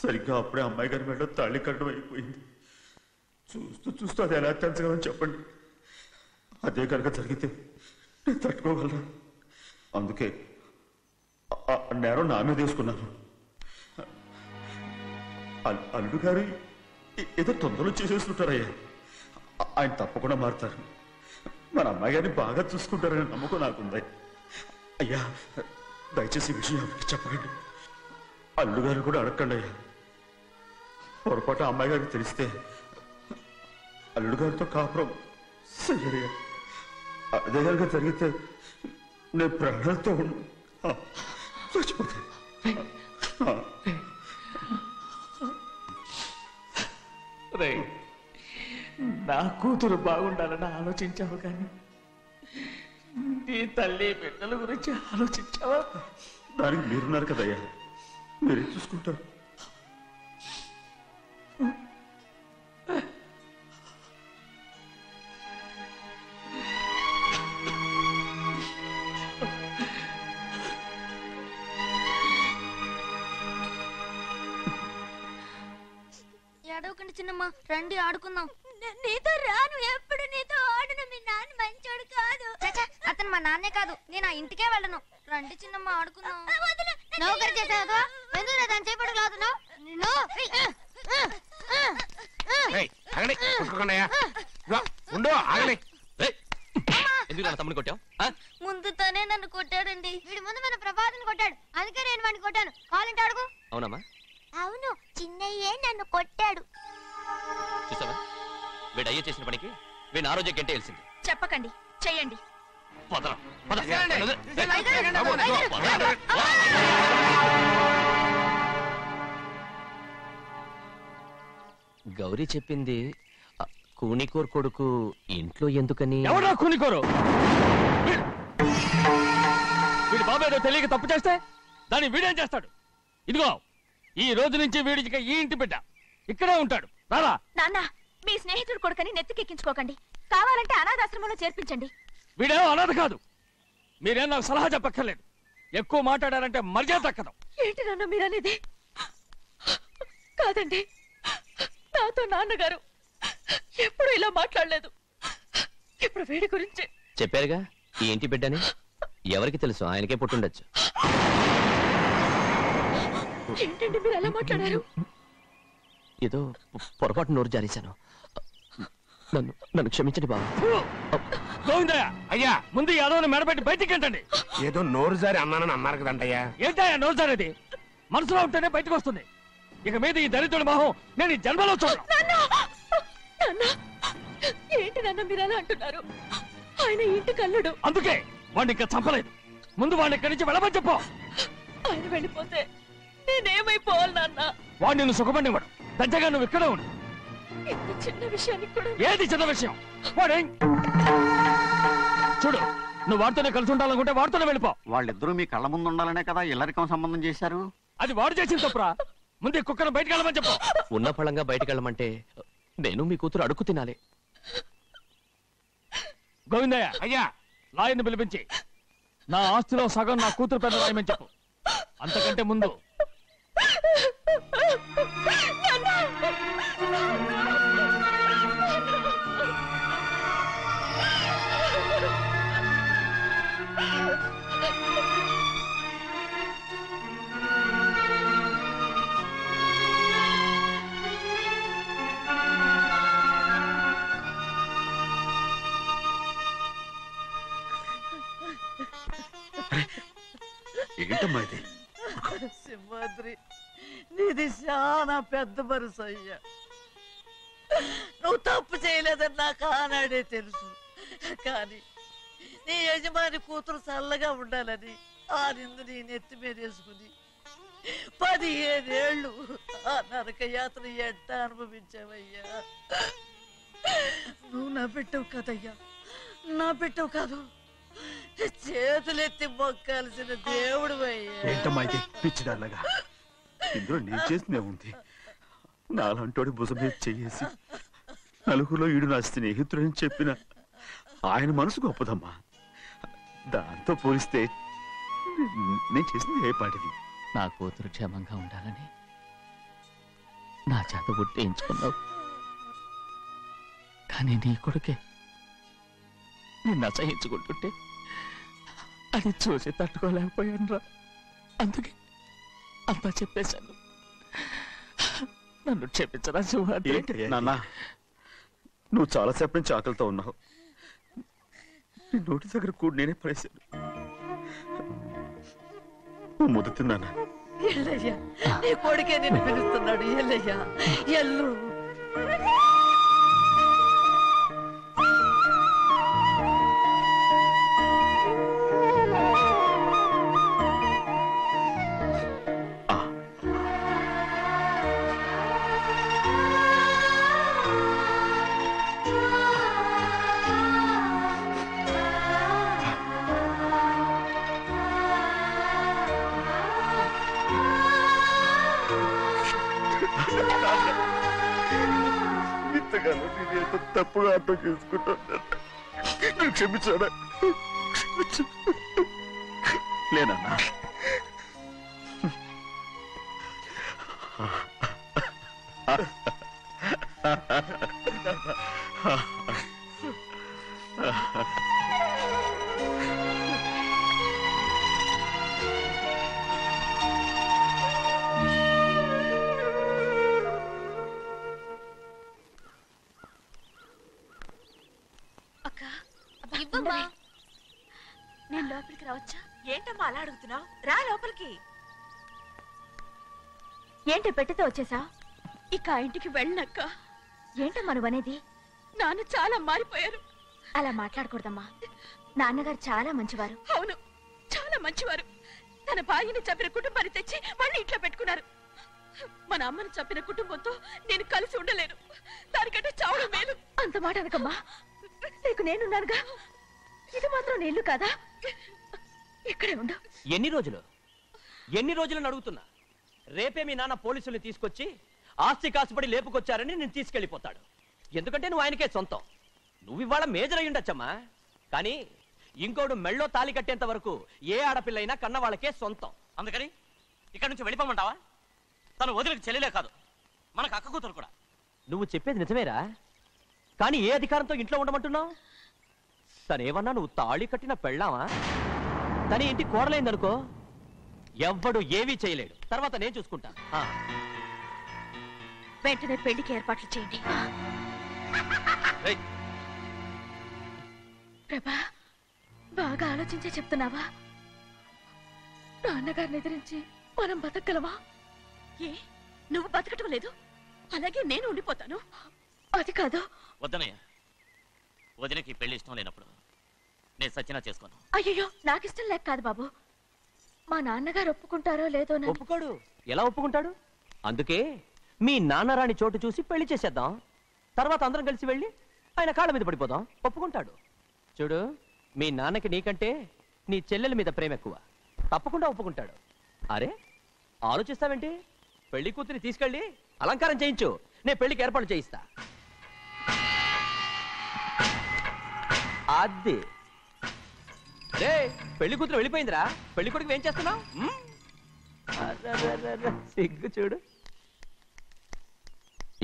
సరిగ్గా అప్పుడే అమ్మాయి గారి మెడలో తాళి కట్టడం అయిపోయింది. చూస్తూ చూస్తూ అది ఎలా తెంచగలని చెప్పండి. అదే కనుక జరిగితే నేను తట్టుకోగలరా? అందుకే నేరం నా మీద తీసుకున్నాను. అల్లుడు గారు ఏదో తొందరలో చేసేస్తుంటారయ్యా. ఆయన తప్పకుండా మారుతారు. మన అమ్మాయి గారిని బాగా చూసుకుంటారనే నమ్మకం నాకుంది. అయ్యా, దయచేసి ఈ విషయం ఎవరికి చెప్పకండి. అల్లుడు గారు కూడా అడగండి అయ్యా. పొరపాటు అమ్మాయి గారికి తెలిస్తే అల్లుడు గారితో కాపురం సయ్యయ్యా. అదే కనుక జరిగితే నేను ప్రాణాలతో చచ్చిపోతాను. నా కూతురు బాగుండాలని ఆలోచించావు కానీ నీ తల్లి బిడ్డల గురించి ఆలోచించావా? దానికి మీరున్నారు కదయ్యా, మీరే చూసుకుంటారు. ఏడవకండి చిన్నమ్మ, రండి ఆడుకుందాం. నీతో రాను, ఎప్పుడు నీతో ఆడను. మీ నాన్న మంచోడు కాదు. అతను మా నాన్నే కాదు, నేను ఆ ఇంటికే వెళ్ళను. రండి చిన్నమ్మ ఆడుకుందాం. నౌకరి చేసావు ఎందుకు దాని చేపడు కాదు. ఉండు ఆగలే. ఎందుకు నా తమ్ముని కొట్టావు? ముందు తనే నన్ను కొట్టాడండి. వీడి ముందు మన ప్రభాతం కొట్టాడు, అందుకే నేను వాడిని కొట్టాను. కావాలంటే అడుగు. అవునమ్మా? అవును, చిన్నయ్యే నన్ను కొట్టాడు. చూసావా, వీడు అయ్యే చేసిన పనికి వీడిని ఆ రోజే గంటే తెలిసింది. చెప్పకండి, చెయ్యండి. గౌరీ చెప్పింది కూనికోర్ కొడుకు ఇంట్లో ఎందుకని? ఎవడా కూనికోరు? వీడి బాబు ఏదో తెలియక తప్పు చేస్తే దాన్ని వీడేం చేస్తాడు? ఇదిగో, ఈ రోజు నుంచి వీడికి ఈ ఇంటి బిడ్డ ఇక్కడే ఉంటాడు. రారా. నాన్న, మీ స్నేహితుడు కొడుకని నెత్తికెక్కించుకోకండి. కావాలంటే అనాథాశ్రమంలో చేర్పించండి. వీడేమో అనాథ కాదు. మీరేం నాకు సలహా చెప్పక్కర్లేదు. ఎక్కువ మాట్లాడారంటే మర్యాద దక్కదు. ఏంటి నాన్న మీరనేది? కాదండి, నాతో నాన్నగారు ఎప్పుడు ఇలా మాట్లాడలేదు. ఇప్పుడు వీడి గురించి చెప్పారుగా ఈ ఇంటి బిడ్డని. ఎవరికి తెలుసు, ఆయనకే పుట్టుండొచ్చు. ఏంటండి మీరు ఎలా మాట్లాడారు? ఏదో పొరపాటు నోరు జారేశాను. నన్ను క్షమించండి బాబు. గోవిందయ్య, అయ్యా ముందు యాదవ్ని మెడపెట్టి బయటికి ఏంటండి? ఏదో నోరు జారి అన్నానని అన్నారు కదంటయ్యా. ఏంటయ్యా నోరు జారేది? మనసులో ఉంటేనే బయటకు వస్తుంది. ఇక మీద ఈ దరిద్రుడి మొహం నేను ఈ జన్మలో చూడను. ఏంటి నాన్న మీరు ఎలా అంటున్నారు? ఆయన ఇంటి కల్లుడు. అందుకే వాడిని ఇంకా చంపలేదు. ముందు వాడిని ఇక్కడి నుంచి వెళ్ళమని చెప్పు. ఆయన వెళ్ళిపోతే నేనేమైపోవాలి నాన్న? వాడు నిన్ను సుఖపడివాడు. దచ్చగా నువ్వు ఇక్కడే ఉండు. ఇంత చిన్న విషయానికి కూడా. ఏది చిన్న విషయం? వాడే చూడు, నువ్వు వాడితోనే కలిసి ఉండాలనుకుంటే వాడితోనే వెళ్ళిపో. వాళ్ళిద్దరూ మీ కళ్ళ ముందు ఉండాలనే కదా ఇల్లరికం సంబంధం చేశారు. అది వాడు చేసిన తప్పురా. ముందు ఈ కుక్కను బయటకు వెళ్ళమని చెప్పు. ఉన్న ఫలంగా బయటకు వెళ్ళమంటే నేను మీ కూతురు అడుగు తినాలి. గోవిందయ్య, అయ్యా లాయర్ని పిలిపించి నా ఆస్తిలో సగం నా కూతురు పెద్ద రాయమని చెప్పు. అంతకంటే ముందు ఏంటమ్మా ఇది? సింహాద్రి, నీది చాలా పెద్ద మనసు అయ్యా. నువ్వు తప్పు చేయలేదని నాకు ఆనాడే తెలుసు. కానీ నీ యజమాని కూతురు చల్లగా ఉండాలని ఆ నిందు నీ నెత్తి మీద వేసుకుని 15 ఏళ్ళు ఆ నరక యాత్ర ఎట్ట అనుభవించావయ్యా. నువ్వు నా పెట్టవు కదయ్యా, నా పెట్టవు కాదు, చేతులెత్తి మొక్కాల్సిన దేవుడు అయ్యా. ఏంటమ్మా ఇది పిచ్చిదారులాగా? ఇందులో నేను చేసినే ఉంది. నాలంటోడి భుజం మీద చెయ్యేసి నలుగురిలో ఈడు నా స్నేహితుడని చెప్పిన ఆయన మనసు గొప్పదమ్మా. దాంతో పోలిస్తే నేను చేసింది ఏ పాటిది? నా కూతురు క్షేమంగా ఉండాలని నా చేత గుర్తించుకున్నావు. కానీ నీ కొడుకే నిన్ను అసహించుకుంటుంటే అది చూసి తట్టుకోలేకపోయాను రా. అందుకే అంతా చెప్పేశాను. నన్ను క్షమించరా సింహాద్రి. నాన్న, నువ్వు చాలాసేపు నుంచి ఆకలితో ఉన్నావు. నీ నోటి దగ్గర కూడా నేనే పడేశాను. నువ్వు ముద్దు తిన్నానా? ఎల్లయ్యా, నీ కొడుకే నిన్ను పిలుస్తున్నాడు. ఎల్లయ్యా, ఎల్లు. ఇంతకాలం నేను ఎంత తప్పుగా అర్థం చేసుకుంటాను. నేను క్షమించాడా? లేనన్నా. ఇవ్వమ్మా. నేను లోపలికి రావచ్చా? ఏంటమ్మా అలా అడుగుతున్నావు? రా లోపలికి. ఏంటి పెట్టితో వచ్చేసా? ఇక ఆ ఇంటికి వెళ్ళనక్క. ఏంటమ్మా నువ్వు అనేది? నాన్న చాలా మారిపోయారు. అలా మాట్లాడకూడదమ్మా. నాన్నగారు చాలా మంచివారు. అవును, చాలా మంచివారు. తన భార్యని చంపిన కుటుంబాన్ని తెచ్చి మళ్ళీ ఇంట్లో పెట్టుకున్నారు. మన అమ్మను చంపిన కుటుంబంతో నేను కలిసి ఉండలేను. దానికంటే చావడం మేలు. అంత మాట అనకమ్మా. నీకు నేనున్నానుగా. ఇది మాత్రం నీళ్లు కాదా? ఇక్కడే ఉండు. ఎన్ని రోజులను అడుగుతున్నా. రేపే మీ నాన్న పోలీసుల్ని తీసుకొచ్చి ఆస్తి కాసుపడి లేపుకొచ్చారని నేను తీసుకెళ్లిపోతాడు. ఎందుకంటే నువ్వు ఆయనకే సొంతం. నువ్వు ఇవాళ మేజర్ అయి ఉండొచ్చమ్మా, కానీ ఇంకోడు మెళ్ళో తాళి కట్టేంత వరకు ఏ ఆడపిల్లైనా కన్న వాళ్ళకే సొంతం. అందుకని ఇక్కడ నుంచి వెళ్ళిపోమంటావా? తను వదిలికి చెల్లెలే కాదు, మనకు అక్క కూతురు కూడా. నువ్వు చెప్పేది నిజమేరా, కానీ ఏ అధికారంతో ఇంట్లో ఉండమంటున్నావు? తనేమన్నా నువ్వు తాళి కట్టిన పెళ్ళావా? తన ఇంటి కోడలైందనుకో, ఎవ్వడు ఏమీ చేయలేడు. తర్వాత నేను చూసుకుంటా. వెంటనే పెళ్లికి ఏర్పాట్లు చేయండి. ప్రభా, బాగా ఆలోచించే చెప్తున్నావా? నాన్నగారిని ఎదిరించి మనం బతకగలవా? ఏ, నువ్వు బతకటం లేదు, అలాగే నేను ఉండిపోతాను. అది కాదు. వద్దనయ్య, వదినకి పెళ్లి ఇష్టం లేనప్పుడు నేను సచ్చినా చేసుకోను. అయ్యో, నాకిష్టం లేక కాదు బాబు. మా నాన్నగారు ఒప్పుకుంటారో లేదో. ఒప్పుకోడు. ఎలా ఒప్పుకుంటాడు? అందుకే మీ నాన్నరాని చోటు చూసి పెళ్లి చేసేద్దాం. తర్వాత అందరం కలిసి వెళ్ళి ఆయన కాళ్ళ మీద పడిపోదాం. ఒప్పుకుంటాడు. చూడు, మీ నాన్నకి నీకంటే నీ చెల్లెల మీద ప్రేమ ఎక్కువ. తప్పకుండా ఒప్పుకుంటాడు. అరే, ఆలోచిస్తావేంటి? పెళ్లి కూతురి తీసుకెళ్ళి అలంకారం చేయించు, నేను పెళ్లికి ఏర్పాటు చేయిస్తా. అది రే, పెళ్లి కూతురు వెళ్ళిపోయిందిరా. పెళ్లి కొడుకు ఏం చేస్తున్నావు? సిగ్గు చూడు.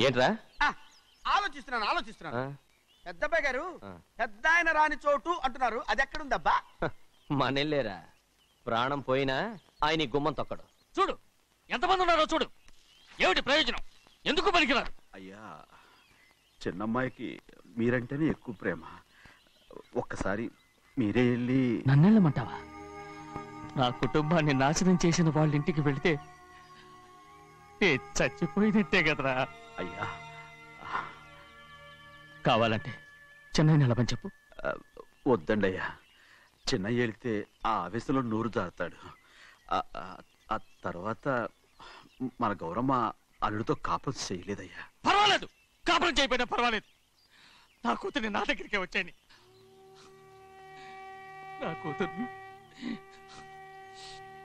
ఏంట్రా? ఆలోచిస్తున్నాను. పెద్దబ్బాయి గారు పెద్ద ఆయన రాని చోటు అంటున్నారు, అది ఎక్కడుందబ్బా? మనెళ్ళేరా. ప్రాణం పోయినా ఆయన గుమ్మం తొక్కడు. చూడు ఎంతమంది ఉన్నారో చూడు. ఏమిటి ప్రయోజనం? ఎందుకు పనికిరారు? అయ్యా, చిన్నమ్మాయికి మీరంటేనే ఎక్కువ ప్రేమ. ఒక్కసారి మీరే వెళ్ళి. నన్నెళ్ళమంటావా? నా కుటుంబాన్ని నాశనం చేసిన వాళ్ళ ఇంటికి వెళితే చచ్చిపోయినట్టే కదరా. అయ్యా, కావాలంటే చెన్నై నిలబని చెప్పు. వద్దండి అయ్యా, చిన్నయ్య వెళితే ఆ ఆవేశంలో నూరు జారుతాడు. ఆ తర్వాత మన గౌరమ్మ అల్లుడితో కాపురం చేయలేదయ్యా. పర్వాలేదు, కాపురం చేయకపోయినా పర్వాలేదు. నా కూతుర్ని నా దగ్గరికే వచ్చాయని. నా కూతుర్ని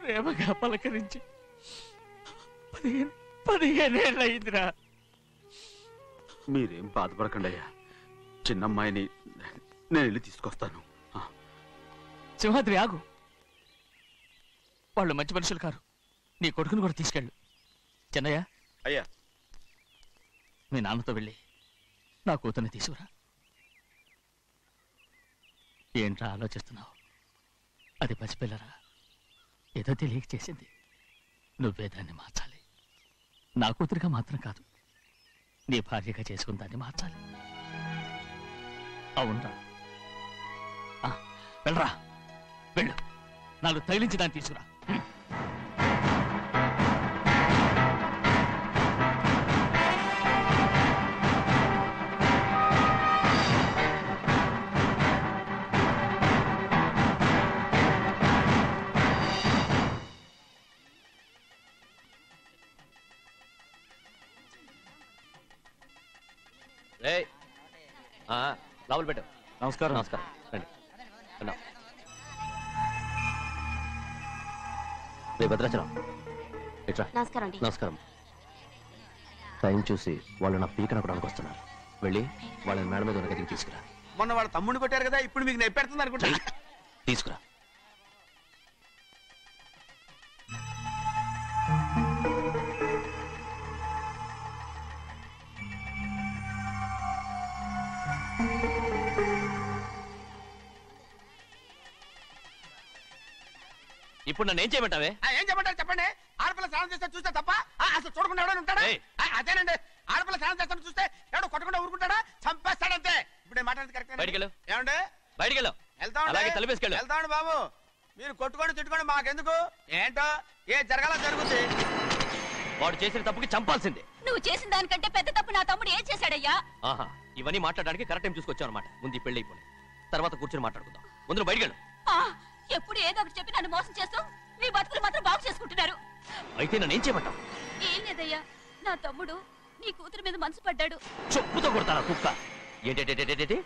ప్రేమగా పలకరించి 15 ఏళ్ళు అయిందిరా. మీరేం బాధపడకండి అయ్యా, చిన్నమ్మాయిని నేను వెళ్ళి తీసుకొస్తాను. సింహాద్రి ఆగు. వాళ్ళు మంచి మనుషులు కారు. నీ కొడుకుని కూడా తీసుకెళ్ళు. చెన్నయ్య, అయ్యా, మీ నాన్నతో వెళ్ళి నా కూతుర్ని తీసుకురా. ఏంట్రా ఆలోచిస్తున్నావు? అది పసిపిల్లరా, ఏదో తెలియక చేసింది. నువ్వే దాన్ని మార్చాలి. నా కూతురుగా మాత్రం కాదు, నీ భార్యగా చేసుకుని దాన్ని మార్చాలి. అవునరా, వెళ్ళరా, వెళ్ళు. నాలుగు తగిలించి దాన్ని తీసుకురా. లోపల పెట్టు. నమస్కారం. నమస్కారం. రండి. భద్రాచలం ఎట్రా? నమస్కారం. నమస్కారం. టైం చూసి వాళ్ళు నా పీక నక్కడానికి వస్తున్నారు. వెళ్ళి వాళ్ళని మేడ మీద ఉన్న గదికి తీసుకురా. మొన్న వాళ్ళ తమ్ముడిని కొట్టారు కదా, ఇప్పుడు మీకు నెప్పెడుతుంది అనుకుంటా. తీసుకురా. ఇప్పుడు నన్ను ఏం చేయమంటావే? ఏం చెప్పంటారు చెప్పండి. ఆడపిల్ల స్నానం చేస్తే చూస్తే తప్ప అసలు చూడకుండా ఎవడో ఉంటాడా? అదేనండి, ఆడపిల్ల స్నానం చేస్తాను చూస్తే ఎవడో కొట్టకుండా ఊరుకుంటాడా? చంపేస్తాడంతే. ఇప్పుడు మాట్లాడేది కరెక్ట్. బయటికి వెళ్ళు. ఏమండి? బయటికి వెళ్ళు. అలాగే తలపేసుకెళ్ళు. వెళ్తామండి బాబు. మీరు కొట్టుకొని తిట్టుకొని మాకెందుకు? ఏంటో ఏ జరగాల జరుగుతుంది. వాడు చేసిన తప్పుకి చంపాల్సిందే. నువ్వు చేసిన దానికంటే పెద్ద తప్పు నా తమ్ముడు ఏం చేశాడయ్యా? ఆహా, ఇవన్నీ మాట్లాడడానికి కరెక్ట్ టైం చూసుకొచ్చావు అనమాట. ముందు ఈ పెళ్లి అయిపోయి తర్వాత కూర్చొని మాట్లాడుకుందాం. ముందు బయటికి వెళ్ళు. ఎప్పుడు ఏదో ఒకటి చెప్పి నన్ను మోసం చేస్తూ మీ బతుకులు మాత్రం బాగు చేసుకుంటున్నారు. అయితే నన్నేం చేయమంటావు? ఏం లేదయ్యా, నా తమ్ముడు నీ కూతురు మీద మనసు పడ్డాడు. చెప్పుతో కొడతారా కుక్క? ఏంటేంటి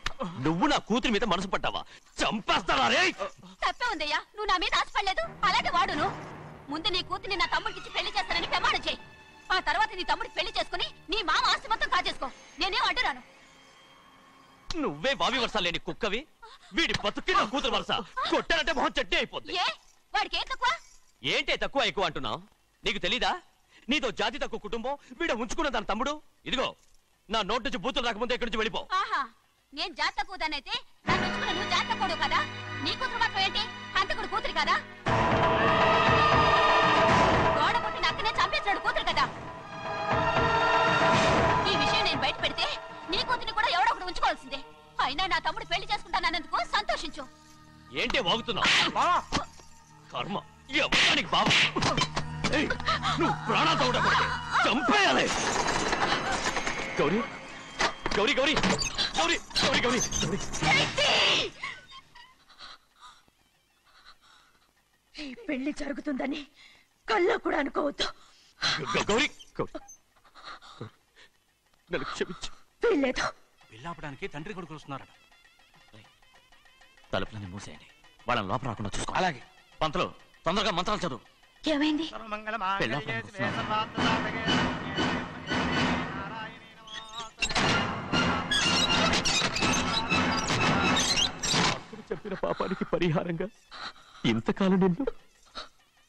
నువ్వు నా కూతురి మీద మనసు పడ్డావా? చంపేస్తావా రే? తప్పే ఉందయ్యా, నువ్వు నా మీద ఆశపడలేదు, అలాగే వాడును. ముందు నీ కూతుర్ని నా తమ్ముడికి పెళ్లి చేస్తానని ప్రమాణం చేయి. ఆ తర్వాత నీ తమ్ముడికి పెళ్లి చేసుకుని నీ మామ ఆస్తి మొత్తం కాజేసుకో. నేనేం అడ్డురాను. నువ్వే బావి వరుస లేని కుక్కవి. వీడి బతుక్కి నా కూతురు వరుస. కొట్టానంటే మొహం చట్నీ అయిపోద్ది. వాడికి ఏం తక్కువ? ఏంటే తక్కువ ఎక్కువ అంటున్నావు? నీకు తెలీదా? నీతో జాతి తక్కువ కుటుంబం వీడ ఉంచుకున్న దాని తమ్ముడు. ఇదిగో నా నోటు నుంచి బూతులు రాకముందే ఇక్కడి నుంచి వెళ్ళిపో. ఆహా, నేను జాత కూదానైతే నన్ను ఉంచుకున్న నువ్వు జాత కూడు కదా. నీ కూతురు మాత్రం ఏంటి, హంతకుడు కూతురు కదా. గోడ పుట్టిన అక్కనే చంపేసినాడు కూతురు కదా. ఈ విషయం నేను బయట పెడితే నీ కూతురిని కూడా ఎవడో ఒకటి ఉంచుకోవాల్సిందే. అయినా నా తమ్ముడు పెళ్లి చేసుకుంటానన్నందుకు సంతోషించు. ఏంటి వాగుతున్నావు? కర్మ ఎవరికి బాబా. నువ్వు ప్రాణాలతో ఉండకూడదు, చంపేయాలి. గౌరీ గౌరీ గౌరీ గౌరీ గౌరీ గౌరీ ఈ పెళ్లి జరుగుతుందని కల్లో కూడా అనుకోవద్దు. గౌరీ గౌరీ నన్ను క్షమించు. వీల్లేదు. పెళ్ళాపడానికి తండ్రి కొడుకులు వస్తున్నారట. తలుపులని మూసేయండి, వాళ్ళని లోపల రాకుండా చూసుకో. అలాగే. పంతులు తొందరగా మంత్రాలు చదువు. ఏమైంది? చెప్పిన పాపానికి పరిహారంగా ఇంతకాలం నిన్ను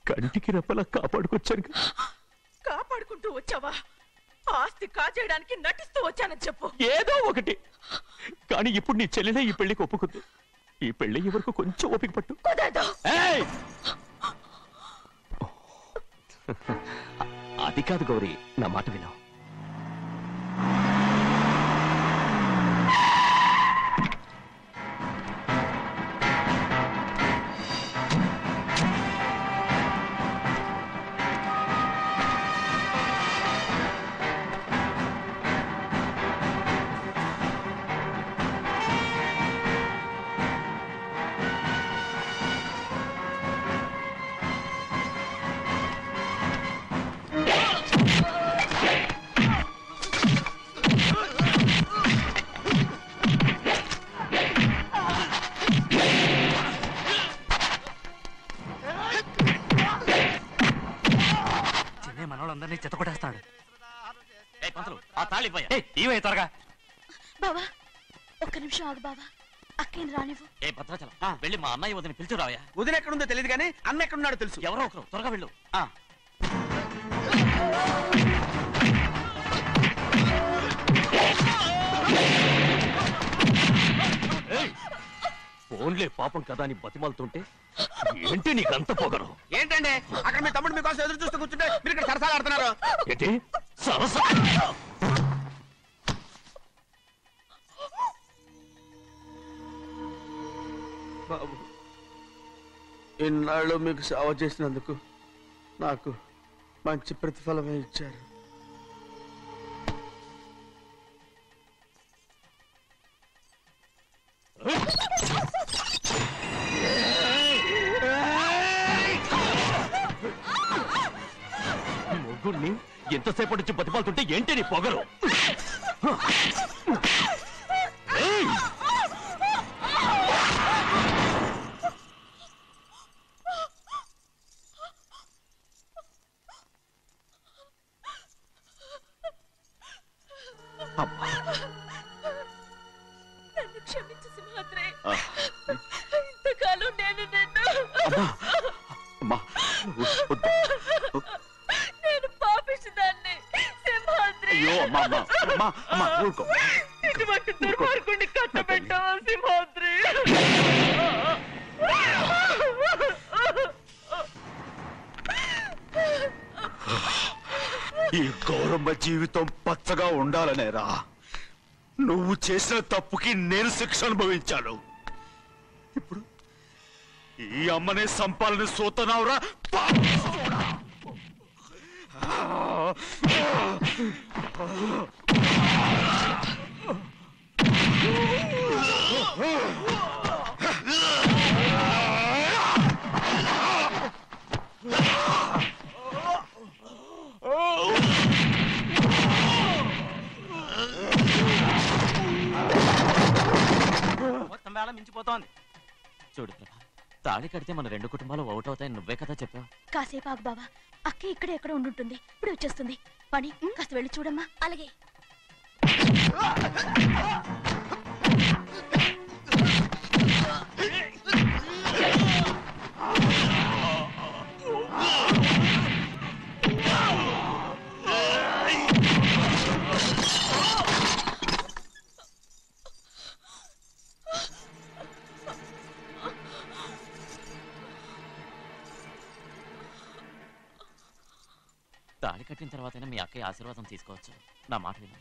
కంటికి రెప్పలా కాపాడుకొచ్చాను. కాపాడుకుంటూ వచ్చావా? ఆస్తి కాజేయడానికి నటిస్తూ వచ్చానని చెప్పు. ఏదో ఒకటి. కానీ ఇప్పుడు నీ చెల్లెలే ఈ పెళ్లికి ఒప్పుకుంది. ఈ పెళ్లి వరకు కొంచెం ఓపిక పట్టు. అది కాదు గౌరీ, నా మాట విను. మనోళ్ళందరినీ చెత్త కొట్టేస్తాడు. త్వరగా బావా, ఒక్క నిమిషం ఆగు బావా. అక్కేం రానివ్వు. ఏ భద్రాచలం వెళ్ళి మా అన్నయ్య వదిన పిలిచిరావయ్యా. వదిన ఎక్కడుందో తెలియదు కానీ అన్న ఎక్కడున్నాడో తెలుసు. ఎవరో ఒకరు త్వరగా వెళ్ళు. ఫోన్లే పాపం కదా అని బతిమాలుతుంటే ఏంటి నీకంత పొగరు? ఏంటండి అక్కడ మీ తమ్ముడు మీకోసం ఎదురు చూస్తూ కూర్చుంటే మీరు ఇక్కడ సరసాలు ఆడుతున్నారు. ఏంటి సరస? బాబు, ఇన్నాళ్ళు మీకు సేవ చేసినందుకు నాకు మంచి ప్రతిఫలమే ఇచ్చారు. మొగ్గుడిని ఎంతసేపటి నుంచి బతిమాలుతుంటే ఏంటి నీ పొగరు? నన్ను క్షమించు సింహాద్రి. ఇంతకాలం నేను నేను పాపిస్తుదాన్ని సింహాద్రి. ఇటువంటి దుర్మార్గుడిని కట్టబెట్టావా సింహాద్రి? ఈ గౌరమ్మ జీవితం పచ్చగా ఉండాలనేరా నువ్వు చేసిన తప్పుకి నేను శిక్ష అనుభవించాను. ఇప్పుడు ఈ అమ్మనే సంపాలని సోతనావురా మొత్తం వేళ మించిపోతోంది. చూడు ప్రభా, తాళి కడితే మన రెండు కుటుంబాలు అవుట్ అవుతాయని నువ్వే కదా చెప్పావు. కాసేపు ఆగు బావా, అక్క ఇక్కడే ఎక్కడ ఉండుంటుంది, ఇప్పుడు వచ్చేస్తుంది. పని కాస్త వెళ్ళి చూడమ్మా. అలాగే. తాళి కట్టిన తర్వాతైనా మీ అక్కయ్య ఆశీర్వాదం తీసుకోవచ్చు. నా మాట విను.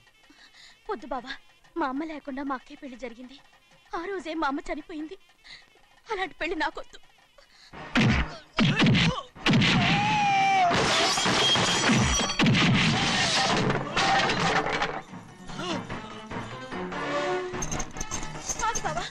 వద్దు బావా, మా అమ్మ లేకుండా మా అక్కయ్య పెళ్లి జరిగింది. ఆ రోజే మా అమ్మ చనిపోయింది. అలాంటి పెళ్లి నాకొద్దు. బావా,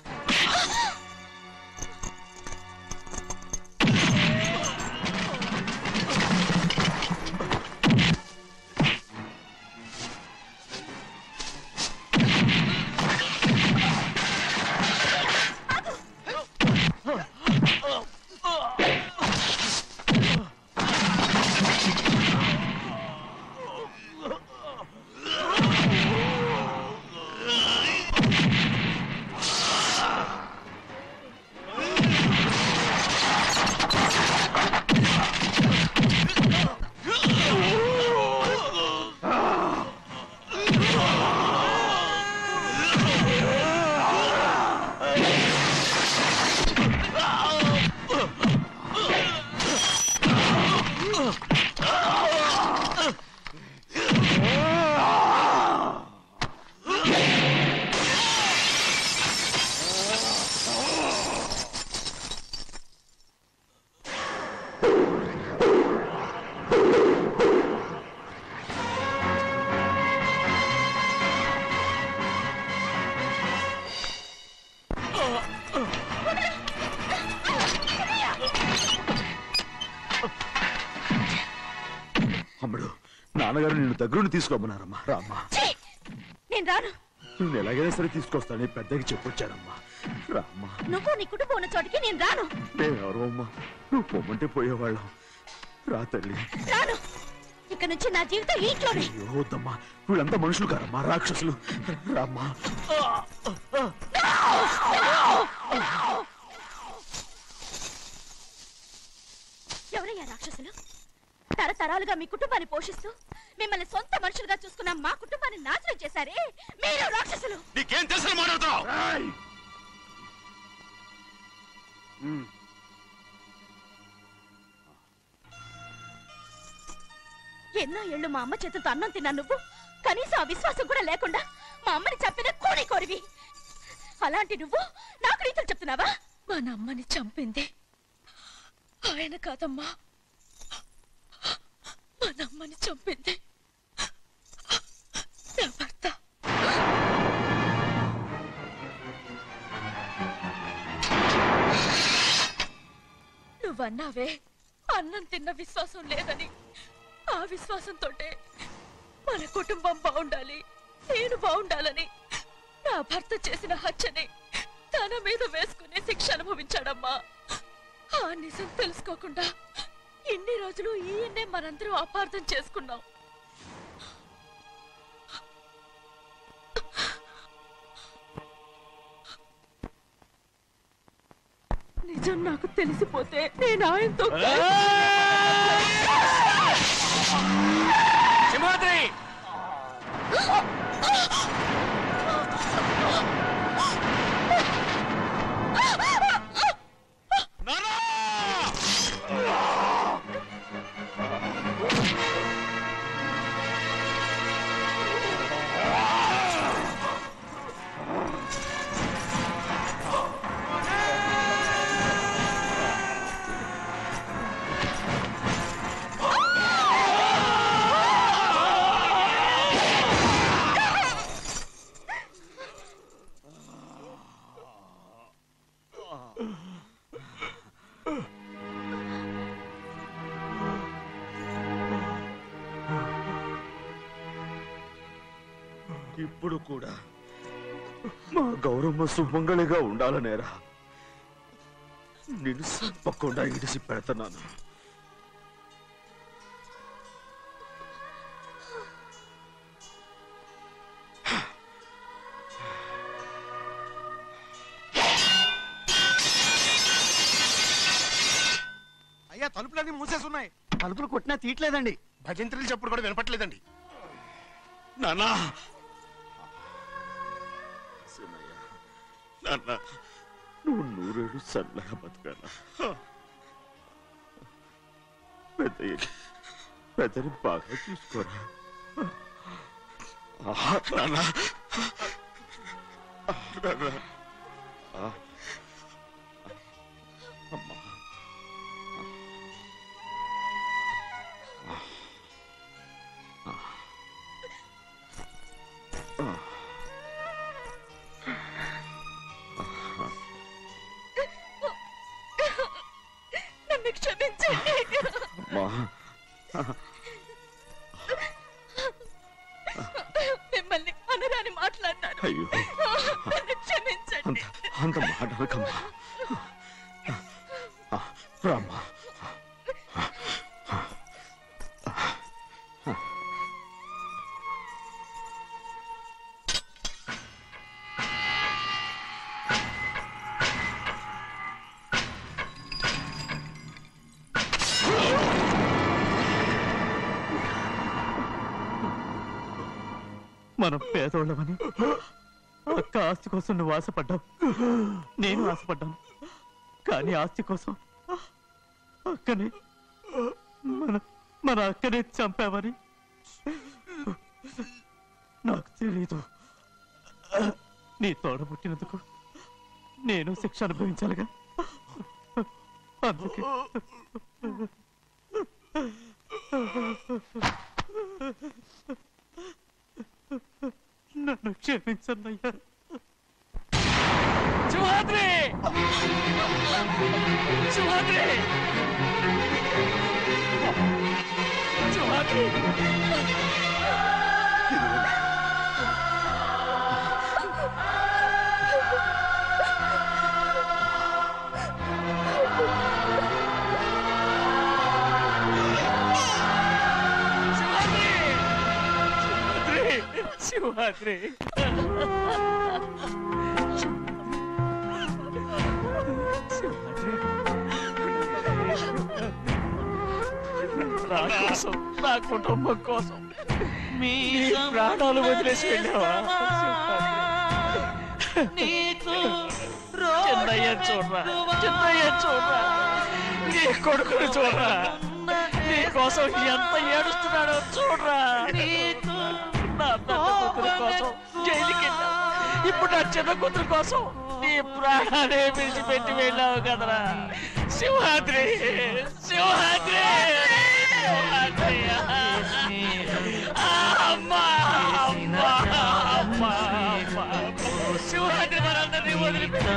అమ్మడు, నాన్నగారు నిన్ను దగ్గరుండి తీసుకోమన్నారమ్మా. రామ్మా. నేను రాను. నిన్ను ఎలాగైనా సరే తీసుకొస్తానని పెద్దకి చెప్పొచ్చారమ్మా. రామ్మా. నువ్వు నీ కుటుంబం ఉన్న చోటికి నేను రాను. మేమెవరు అమ్మా? నువ్వు పొమ్మంటే పోయేవాళ్ళం. రా తల్లి. రాను. ఇక్కడ నుంచి నా జీవితం ఈ ఇంట్లోనే. అయ్యో వద్దమ్మా, వీళ్ళంతా మనుషులు కారమ్మా, రాక్షసులు. రామ్మా. ఎవరయ్యా రాక్షసులు? తరతరాలుగా మీ కుటుంబాన్ని పోషిస్తూ మిమ్మల్ని సొంత మనుషులుగా చూసుకున్న మా కుటుంబాన్ని నాశనం చేశారే మీరు రాక్షసులు. నీకేం తెలుసు మాట్లాడుతావు? ఎన్నో ఏళ్ళు మా అమ్మ చేతులతో అన్నం తిన్నా నువ్వు కనీసం ఆ విశ్వాసం కూడా లేకుండా మా అమ్మని చంపిన కోడి కోరివి. అలాంటి నువ్వు నాకు రీతులు చెప్తున్నావా? మా అమ్మని చంపింది ఆయన కాదమ్మా, మా అమ్మని చంపింది నా భర్త. నువ్వన్నావే అన్నం తిన్న విశ్వాసం లేదని. ఆ విశ్వాసంతో మన కుటుంబం బాగుండాలి, నేను బాగుండాలని నా భర్త చేసిన హత్యని తన మీద వేసుకునే శిక్ష అనుభవించాడమ్మా. ఆ నిజం తెలుసుకోకుండా ఇన్ని రోజులు ఈయన్నే మనందరం అపార్థం చేసుకున్నాం. నిజం నాకు తెలిసిపోతే నేను ఆయనతో సింహాద్రి! ఎప్పుడు కూడా మా గౌరమ్మ సుమంగళిగా ఉండాలనేరా నేను తప్పకుండా ఇడిసి పెడతాను. అయ్యా తలుపులన్నీ మూసేసి ఉన్నాయి. తలుపులు కొట్టినా తీయట్లేదండి. భజంత్రులు చెప్పుడు కూడా వినపట్లేదండి. నాన్నా నాన్న నువ్వు 100 ఏళ్ళు చల్లగా బతకాల. పెద్దని బాగా చూసుకోరా నాన్న. అమ్మా నన్ను క్షమించండి. మిమ్మల్ని అనరాని మాట్లాడినాను. అయ్యో నన్ను క్షమించండి. అంత మాటలకమ్మా. రామ్మా. మనం పేదోళ్ళమని అక్క ఆస్తి కోసం నువ్వు ఆశపడ్డావు, నేను ఆశపడ్డాను. కానీ ఆస్తి కోసం అక్కని మన అక్కనే చంపావని నాకు తెలీదు. నీ తోడ పుట్టినందుకు నేను శిక్ష అనుభవించాలిగా. అందుకే నన్ను క్షమించన్నయ్యా. సింహాద్రి! సింహాద్రి! సింహాద్రి! సింహాద్రి! నా కోసం, నా కుటుంబం కోసం మీ ప్రాణాలు వదిలేసి వెళ్ళావా? చిన్నయ్య చూడరా, చిన్నయ్య చూడరా, నీ కొడుకుని చూడరా, నీ కోసం ఎంత ఏడుస్తున్నాడో చూడరా. నా పెద్ద కూతురు కోసం జైలుకి వెళ్ళావు, ఇప్పుడు నా చిన్న కూతురు కోసం నీ ప్రాణాలే విడిచిపెట్టి వెళ్ళావు కదరా. సింహాద్రి! సింహాద్రి! సింహాద్రి! అమ్మా! అమ్మా! అమ్మా! సింహాద్రి మనందరినీ వదిలిపెట్టి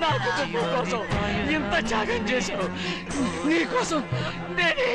నా కుటుంబం కోసం ఇంత త్యాగం చేశావు. నీ కోసం నేనే